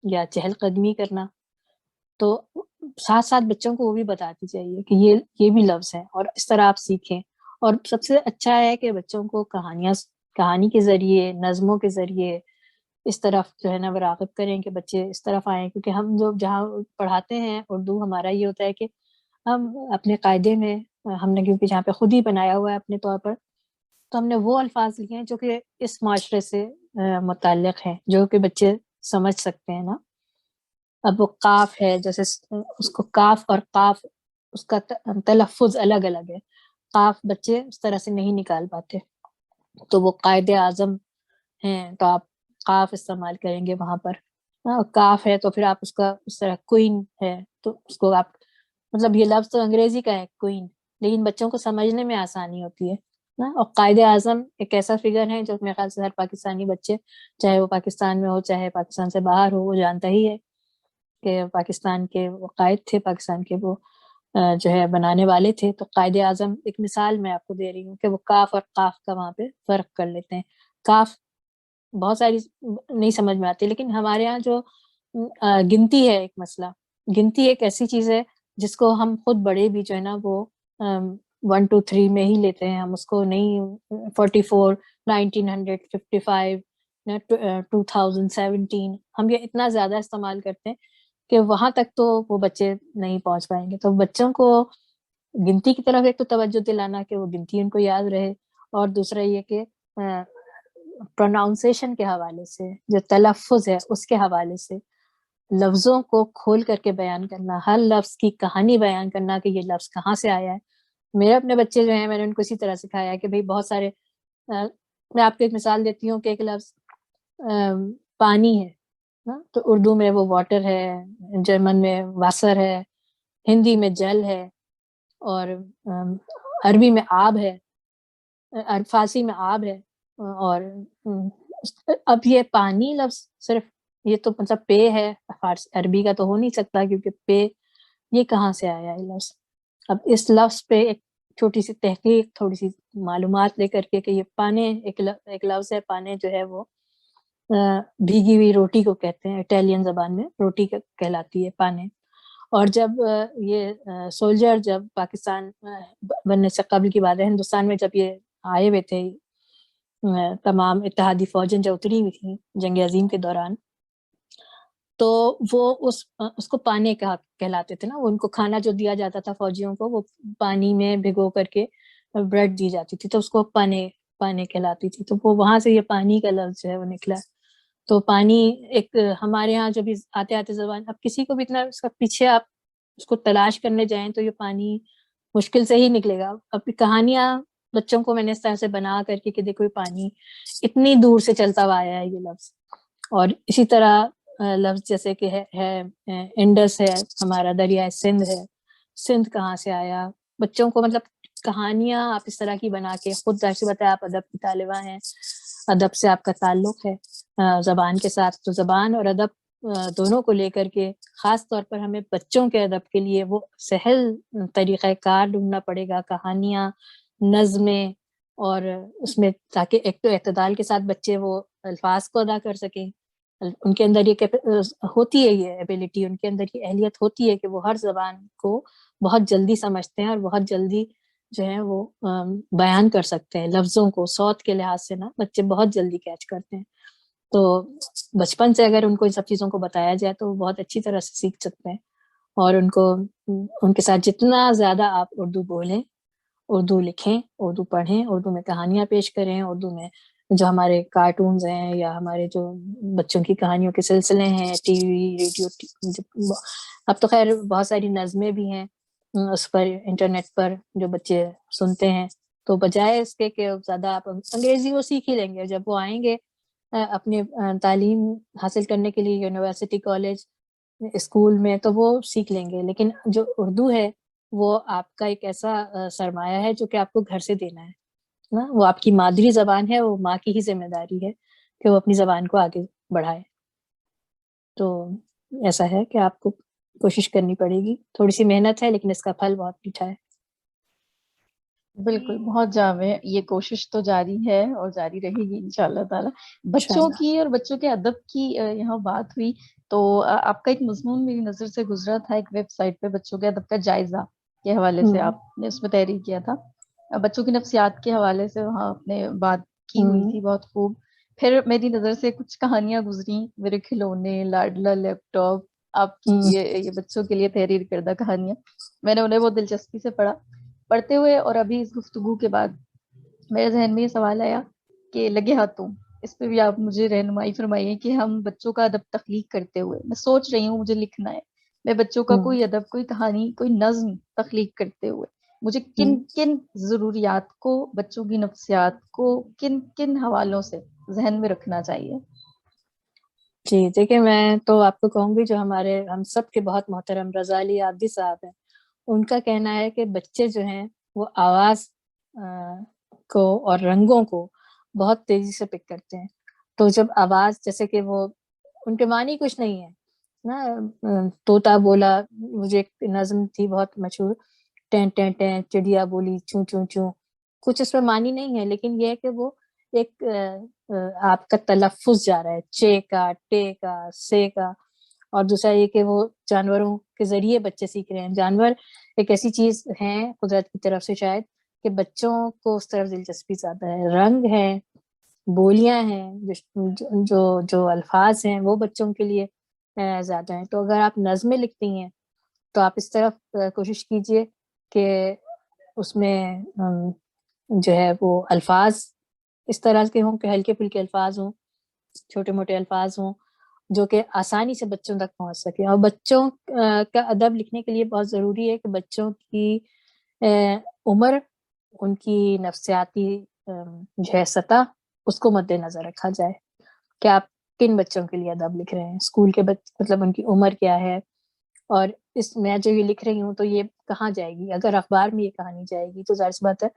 یا چہل قدمی کرنا۔ تو ساتھ ساتھ بچوں کو وہ بھی بتاتی چاہیے کہ یہ بھی لفظ ہیں، اور اس طرح آپ سیکھیں۔ اور سب سے اچھا ہے کہ بچوں کو کہانی کے ذریعے، نظموں کے ذریعے اس طرف جو ہے نا راغب کریں کہ بچے اس طرف آئیں، کیونکہ ہم جو جہاں پڑھاتے ہیں اردو، ہمارا یہ ہوتا ہے کہ ہم اپنے قاعدے میں، ہم نے کیونکہ جہاں پہ خود ہی بنایا ہوا ہے اپنے طور پر، تو ہم نے وہ الفاظ لکھے ہیں جو کہ اس معاشرے سے متعلق ہیں، جو کہ بچے سمجھ سکتے ہیں نا۔ اب وہ قاف ہے، جیسے اس کو کاف اور قاف، اس کا تلفظ الگ الگ ہے۔ قاف بچے اس طرح سے نہیں نکال پاتے، تو وہ قائد اعظم ہیں تو آپ قاف استعمال کریں گے وہاں پر۔ کاف ہے تو پھر آپ اس کا اس طرح کوئن ہے تو اس کو آپ، مطلب یہ لفظ تو انگریزی کا ہے کوئن، لیکن بچوں کو سمجھنے میں آسانی ہوتی ہے نا۔ اور قائد اعظم ایک ایسا فگر ہے جو میرے خیال سے ہر پاکستانی بچے، چاہے وہ پاکستان میں ہو چاہے پاکستان سے باہر ہو، وہ جانتا ہی ہے کہ پاکستان کے وہ قائد تھے، پاکستان کے وہ جو ہے بنانے والے تھے۔ تو قائد اعظم ایک مثال میں آپ کو دے رہی ہوں کہ وہ کاف اور قاف کا وہاں پہ فرق کر لیتے ہیں۔ کاف بہت ساری نہیں سمجھ میں آتی، لیکن ہمارے ہاں جو گنتی ہے، ایک مسئلہ، گنتی ایک ایسی چیز ہے جس کو ہم خود بڑے بھی جو ہے نا وہ 1 2 3 میں ہی لیتے ہیں، ہم اس کو نہیں 44 1955 2017 ہم یہ اتنا زیادہ استعمال کرتے ہیں کہ وہاں تک تو وہ بچے نہیں پہنچ پائیں گے۔ تو بچوں کو گنتی کی طرف ایک تو توجہ دلانا کہ وہ گنتی ان کو یاد رہے، اور دوسرا یہ کہ پروناؤنسیشن کے حوالے سے، جو تلفظ ہے اس کے حوالے سے لفظوں کو کھول کر کے بیان کرنا، ہر لفظ کی کہانی بیان کرنا کہ یہ لفظ کہاں سے آیا ہے۔ میرے اپنے بچے جو ہیں، میں نے ان کو اسی طرح سکھایا ہے کہ بھئی بہت سارے، میں آپ کو ایک مثال دیتی ہوں کہ ایک لفظ پانی ہے نا، تو اردو میں وہ واٹر ہے، جرمن میں واسر ہے، ہندی میں جل ہے، اور عربی میں آب ہے، فارسی میں آب ہے، اور اب یہ پانی لفظ صرف یہ تو مطلب پے ہے، فارسی عربی کا تو ہو نہیں سکتا کیونکہ پے یہ کہاں سے آیا ہے لفظ۔ اب اس لفظ پہ ایک چھوٹی سی تحقیق، تھوڑی سی معلومات لے کر کے کہ یہ پانے ایک لفظ ہے، پانے جو ہے وہ بھیگی ہوئی روٹی کو کہتے ہیں، اٹیلین زبان میں روٹی کہلاتی ہے پانے۔ اور جب یہ سولجر جب پاکستان بننے سے قبل کی بات ہے، ہندوستان میں جب یہ آئے ہوئے تھے، تمام اتحادی فوجیں جو اتری ہوئی تھیں جنگ عظیم کے دوران، تو وہ اس کو پانے کہلاتے تھے نا، ان کو کھانا جو دیا جاتا تھا فوجیوں کو، وہ پانی میں بھگو کر کے بریڈ دی جاتی تھی، تو اس کو پانے کہلاتی تھی۔ تو وہ وہاں سے یہ پانی کا لفظ جو ہے وہ نکلا۔ تو پانی ایک ہمارے ہاں جو بھی آتے زبان، اب کسی کو بھی اتنا اس کا پیچھے آپ اس کو تلاش کرنے جائیں تو یہ پانی مشکل سے ہی نکلے گا۔ اب کہانیاں بچوں کو میں نے اس طرح سے بنا کر کے کہ دیکھو یہ پانی اتنی دور سے چلتا ہوا آیا ہے یہ لفظ۔ اور اسی طرح لفظ جیسے کہ ہے انڈس ہے، ہمارا دریائے سندھ ہے، سندھ کہاں سے آیا، بچوں کو مطلب کہانیاں آپ اس طرح کی بنا کے، خود ظاہر سی بتایا آپ ادب کی طالبہ ہیں، ادب سے آپ کا تعلق ہے زبان کے ساتھ، تو زبان اور ادب دونوں کو لے کر کے خاص طور پر ہمیں بچوں کے ادب کے لیے وہ سہل طریقہ کار ڈھونڈنا پڑے گا، کہانیاں، نظمیں، اور اس میں تاکہ ایک تو اعتدال کے ساتھ بچے وہ الفاظ کو ادا کر سکیں. ان کے اندر یہ ہوتی ہے، یہ ایبیلٹی ان کے اندر یہ اہلیت ہوتی ہے کہ وہ ہر زبان کو بہت جلدی سمجھتے ہیں اور بہت جلدی جو ہے وہ بیان کر سکتے ہیں. لفظوں کو صوت کے لحاظ سے نا بچے بہت جلدی کیچ کرتے ہیں. تو بچپن سے اگر ان کو ان سب چیزوں کو بتایا جائے تو وہ بہت اچھی طرح سے سیکھ سکتے ہیں. اور ان کے ساتھ جتنا زیادہ آپ اردو بولیں، اردو لکھیں، اردو پڑھیں، اردو میں کہانیاں پیش کریں، اردو میں جو ہمارے کارٹونز ہیں یا ہمارے جو بچوں کی کہانیوں کے سلسلے ہیں، ٹی وی، ریڈیو، اب تو خیر بہت ساری نظمیں بھی ہیں اس پر انٹرنیٹ پر جو بچے سنتے ہیں. تو بجائے اس کے کہ زیادہ آپ انگریزی وہ سیکھ ہی لیں گے جب وہ آئیں گے اپنے تعلیم حاصل کرنے کے لیے یونیورسٹی، کالج، اسکول میں، تو وہ سیکھ لیں گے. لیکن جو اردو ہے وہ آپ کا ایک ایسا سرمایہ ہے جو کہ آپ کو گھر سے دینا ہے نا. وہ آپ کی مادری زبان ہے، وہ ماں کی ہی ذمہ داری ہے کہ وہ اپنی زبان کو آگے بڑھائے. تو ایسا ہے کہ آپ کو کوشش کرنی پڑے گی، تھوڑی سی محنت ہے لیکن اس کا پھل بہت میٹھا ہے. بالکل، بہت جامع. یہ کوشش تو جاری ہے اور جاری رہے گی انشاءاللہ تعالی. بچوں انشاءاللہ. کی اور بچوں کے ادب کی یہاں بات ہوئی تو آپ کا ایک مضمون میری نظر سے گزرا تھا ایک ویب سائٹ پہ بچوں کے ادب کا جائزہ کے حوالے سے. آپ نے اس میں تحریر کیا تھا بچوں کی نفسیات کے حوالے سے، وہاں آپ نے بات کی ہوئی تھی بہت خوب. پھر میری نظر سے کچھ کہانیاں گزری، میرے کھلونے، لاڈلا لیپ ٹاپ، آپ کی یہ بچوں کے لیے تحریر کردہ کہانیاں. میں نے انہیں بہت دلچسپی سے پڑھا. پڑھتے ہوئے اور ابھی اس گفتگو کے بعد میرے ذہن میں یہ سوال آیا کہ لگے ہاتھوں اس پہ بھی آپ مجھے رہنمائی فرمائیے کہ ہم بچوں کا ادب تخلیق کرتے ہوئے، میں سوچ رہی ہوں مجھے لکھنا ہے، میں بچوں کا کوئی ادب، کوئی کہانی، کوئی نظم تخلیق کرتے ہوئے مجھے کن کن ضروریات کو، بچوں کی نفسیات کو کن کن حوالوں سے ذہن میں رکھنا چاہیے؟ جی دیکھیں، میں تو آپ کو کہوں گی جو ہم سب کے بہت محترم رضا علی عابدی صاحب ہیں، ان کا کہنا ہے کہ بچے جو ہیں وہ آواز کو اور رنگوں کو بہت تیزی سے پک کرتے ہیں. تو جب آواز، جیسے کہ وہ ان کے معنی کچھ نہیں ہے نا. طوطا بولا، مجھے ایک نظم تھی بہت مشہور، ٹین ٹین ٹین چڑیا بولی چوں چوں چوں. کچھ اس میں معنی نہیں ہے، لیکن یہ ہے کہ وہ ایک آپ کا تلفظ جا رہا ہے، چے کا، ٹے کا، سے کا. اور دوسرا یہ کہ وہ جانوروں کے ذریعے بچے سیکھ رہے ہیں. جانور ایک ایسی چیز ہے قدرت کی طرف سے شاید کہ بچوں کو اس طرف دلچسپی زیادہ ہے. رنگ ہے، بولیاں ہیں، جو الفاظ ہیں وہ بچوں کے لیے زیادہ ہیں. تو اگر آپ نظمیں لکھتی ہیں تو آپ اس طرف کوشش کیجئے کہ اس میں جو ہے وہ الفاظ اس طرح کے ہوں کہ ہلکے پھلکے الفاظ ہوں، چھوٹے موٹے الفاظ ہوں جو کہ آسانی سے بچوں تک پہنچ سکے. اور بچوں کا ادب لکھنے کے لیے بہت ضروری ہے کہ بچوں کی عمر، ان کی نفسیاتی جو ہے سطح، اس کو مد نظر رکھا جائے کہ آپ کن بچوں کے لیے ادب لکھ رہے ہیں. اسکول کے مطلب ان کی عمر کیا ہے، اور اس میں جو یہ لکھ رہی ہوں تو یہ کہاں جائے گی. اگر اخبار میں یہ کہانی جائے گی تو ظاہر سی بات ہے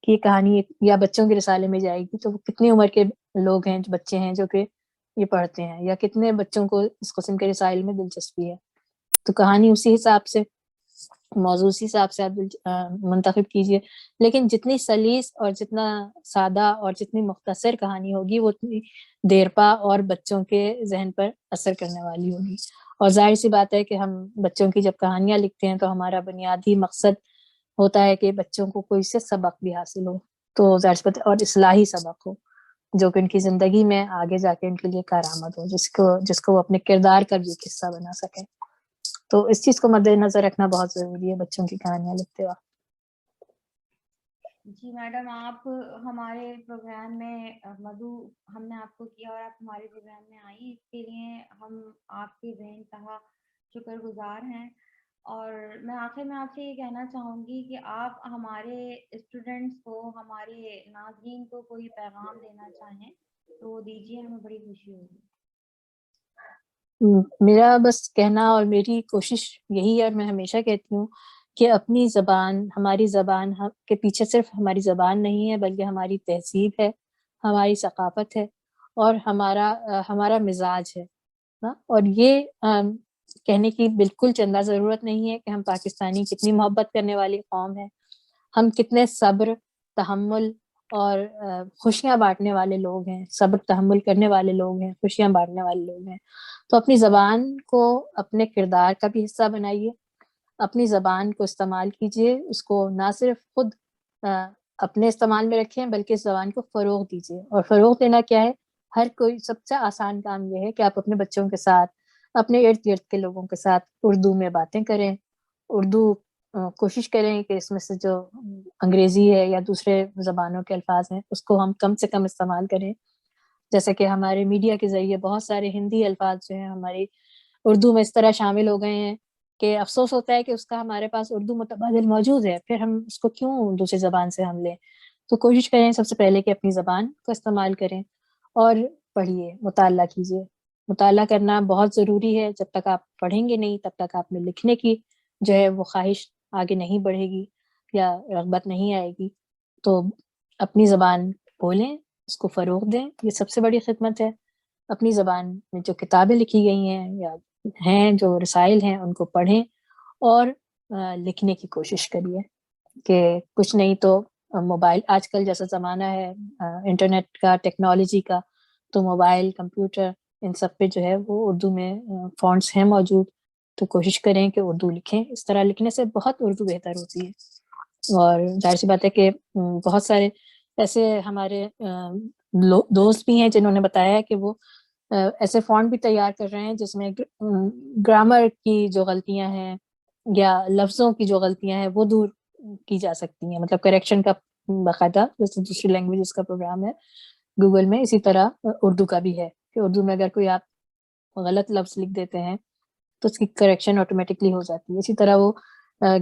کہ یہ کہانی یا بچوں کے رسالے میں جائے گی تو وہ کتنی عمر کے لوگ ہیں، بچے ہیں جو کہ یہ پڑھتے ہیں، یا کتنے بچوں کو اس قسم کے رسائل میں دلچسپی ہے. تو کہانی اسی حساب سے، موضوع اسی حساب سے آپ منتخب کیجئے. لیکن جتنی سلیس اور جتنا سادہ اور جتنی مختصر کہانی ہوگی وہ اتنی دیرپا اور بچوں کے ذہن پر اثر کرنے والی ہوگی. اور ظاہر سی بات ہے کہ ہم بچوں کی جب کہانیاں لکھتے ہیں تو ہمارا بنیادی مقصد ہوتا ہے کہ بچوں کو کوئی سے سبق بھی حاصل ہو، تو ظاہر سی بات ہے، اور اصلاحی سبق ہو جو کہ ان کی زندگی میں آگے جا کے ان کے لیے کارآمد ہو، جس کو وہ اپنے کردار کا بھی ایک حصہ بنا سکے. تو اس چیز کو مد نظر رکھنا بہت ضروری ہے بچوں کی کہانیاں لکھتے وقت. جی میڈم، آپ ہمارے پروگرام میں مدعو ہم نے آپ کو کیا اور آپ ہمارے پروگرام میں آئی، اس کے لیے ہم آپ کے بے انتہا شکر گزار ہیں. اور میں آخر میں آپ سے یہ کہنا چاہوں گی کہ آپ ہمارے اسٹوڈنٹس کو، ہمارے ناظرین کو کوئی پیغام دینا چاہیں تو دیجیے، ہمیں بڑی خوشی ہوگی. میرا بس کہنا اور میری کوشش یہی ہے، اور میں ہمیشہ کہتی ہوں کہ اپنی زبان، ہماری زبان کے پیچھے صرف ہماری زبان نہیں ہے بلکہ ہماری تہذیب ہے، ہماری ثقافت ہے اور ہمارا مزاج ہے نا. اور یہ کہنے کی بالکل چندہ ضرورت نہیں ہے کہ ہم پاکستانی کتنی محبت کرنے والی قوم ہے، ہم کتنے صبر، تحمل اور خوشیاں بانٹنے والے لوگ ہیں، صبر تحمل کرنے والے لوگ ہیں، خوشیاں بانٹنے والے لوگ ہیں. تو اپنی زبان کو اپنے کردار کا بھی حصہ بنائیے، اپنی زبان کو استعمال کیجیے، اس کو نہ صرف خود اپنے استعمال میں رکھیں بلکہ اس زبان کو فروغ دیجیے. اور فروغ دینا کیا ہے؟ ہر کوئی سب سے آسان کام یہ ہے کہ آپ اپنے بچوں کے ساتھ، اپنے ارد گرد کے لوگوں کے ساتھ اردو میں باتیں کریں. اردو کوشش کریں کہ اس میں سے جو انگریزی ہے یا دوسرے زبانوں کے الفاظ ہیں اس کو ہم کم سے کم استعمال کریں. جیسے کہ ہمارے میڈیا کے ذریعے بہت سارے ہندی الفاظ جو ہیں ہماری اردو میں اس طرح شامل ہو گئے ہیں کہ افسوس ہوتا ہے کہ اس کا ہمارے پاس اردو متبادل موجود ہے، پھر ہم اس کو کیوں دوسری زبان سے ہم لیں. تو کوشش کریں سب سے پہلے کہ اپنی زبان کو استعمال کریں اور پڑھیے، مطالعہ کیجیے. مطالعہ کرنا بہت ضروری ہے. جب تک آپ پڑھیں گے نہیں تب تک آپ میں لکھنے کی جو ہے وہ خواہش آگے نہیں بڑھے گی یا رغبت نہیں آئے گی. تو اپنی زبان بولیں، اس کو فروغ دیں، یہ سب سے بڑی خدمت ہے. اپنی زبان میں جو کتابیں لکھی گئی ہیں یا ہیں جو رسائل ہیں ان کو پڑھیں اور لکھنے کی کوشش کریے. کہ کچھ نہیں تو موبائل، آج کل جیسا زمانہ ہے انٹرنیٹ کا، ٹیکنالوجی کا، تو موبائل، کمپیوٹر، ان سب پہ جو ہے وہ اردو میں فونٹس ہیں موجود. تو کوشش کریں کہ اردو لکھیں. اس طرح لکھنے سے بہت اردو بہتر ہوتی ہے. اور ظاہر سی بات ہے کہ بہت سارے ایسے ہمارے دوست بھی ہیں جنہوں نے بتایا کہ وہ ایسے فونٹ بھی تیار کر رہے ہیں جس میں گرامر کی جو غلطیاں ہیں یا لفظوں کی جو غلطیاں ہیں وہ دور کی جا سکتی ہیں. مطلب کریکشن کا باقاعدہ، جیسے دوسری لینگویجز کا پروگرام ہے گوگل میں، اسی طرح اردو کا بھی ہے کہ اردو میں اگر کوئی آپ غلط لفظ لکھ دیتے ہیں تو اس کی کریکشن آٹومیٹکلی ہو جاتی ہے. اسی طرح وہ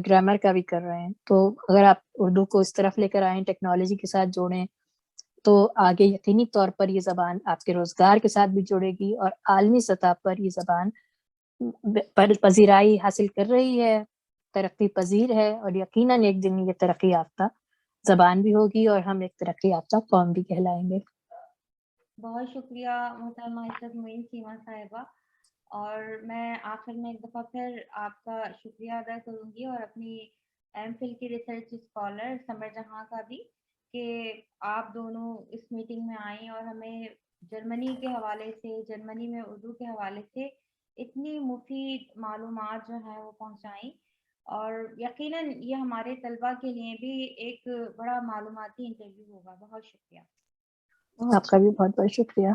گرامر کا بھی کر رہے ہیں. تو اگر آپ اردو کو اس طرف لے کر آئیں، ٹیکنالوجی کے ساتھ جوڑیں، تو آگے یقینی طور پر یہ زبان آپ کے روزگار کے ساتھ بھی جڑے گی اور عالمی سطح پر یہ زبان پذیرائی حاصل کر رہی ہے، ترقی پذیر ہے، اور یقیناً ایک دن یہ ترقی یافتہ زبان بھی ہوگی اور ہم ایک ترقی یافتہ قوم بھی کہلائیں گے. بہت شکریہ محترمہ عشرت معین سیما صاحبہ. اور میں آخر میں ایک دفعہ پھر آپ کا شکریہ ادا کروں گی اور اپنی ایم فل کی ریسرچ اسکالر سمر جہاں کا بھی، کہ آپ دونوں اس میٹنگ میں آئیں اور ہمیں جرمنی کے حوالے سے، جرمنی میں اردو کے حوالے سے اتنی مفید معلومات جو ہیں وہ پہنچائیں. اور یقیناً یہ ہمارے طلبہ کے لیے بھی ایک بڑا معلوماتی انٹرویو ہوگا. بہت شکریہ. آپ کا بھی بہت بہت شکریہ.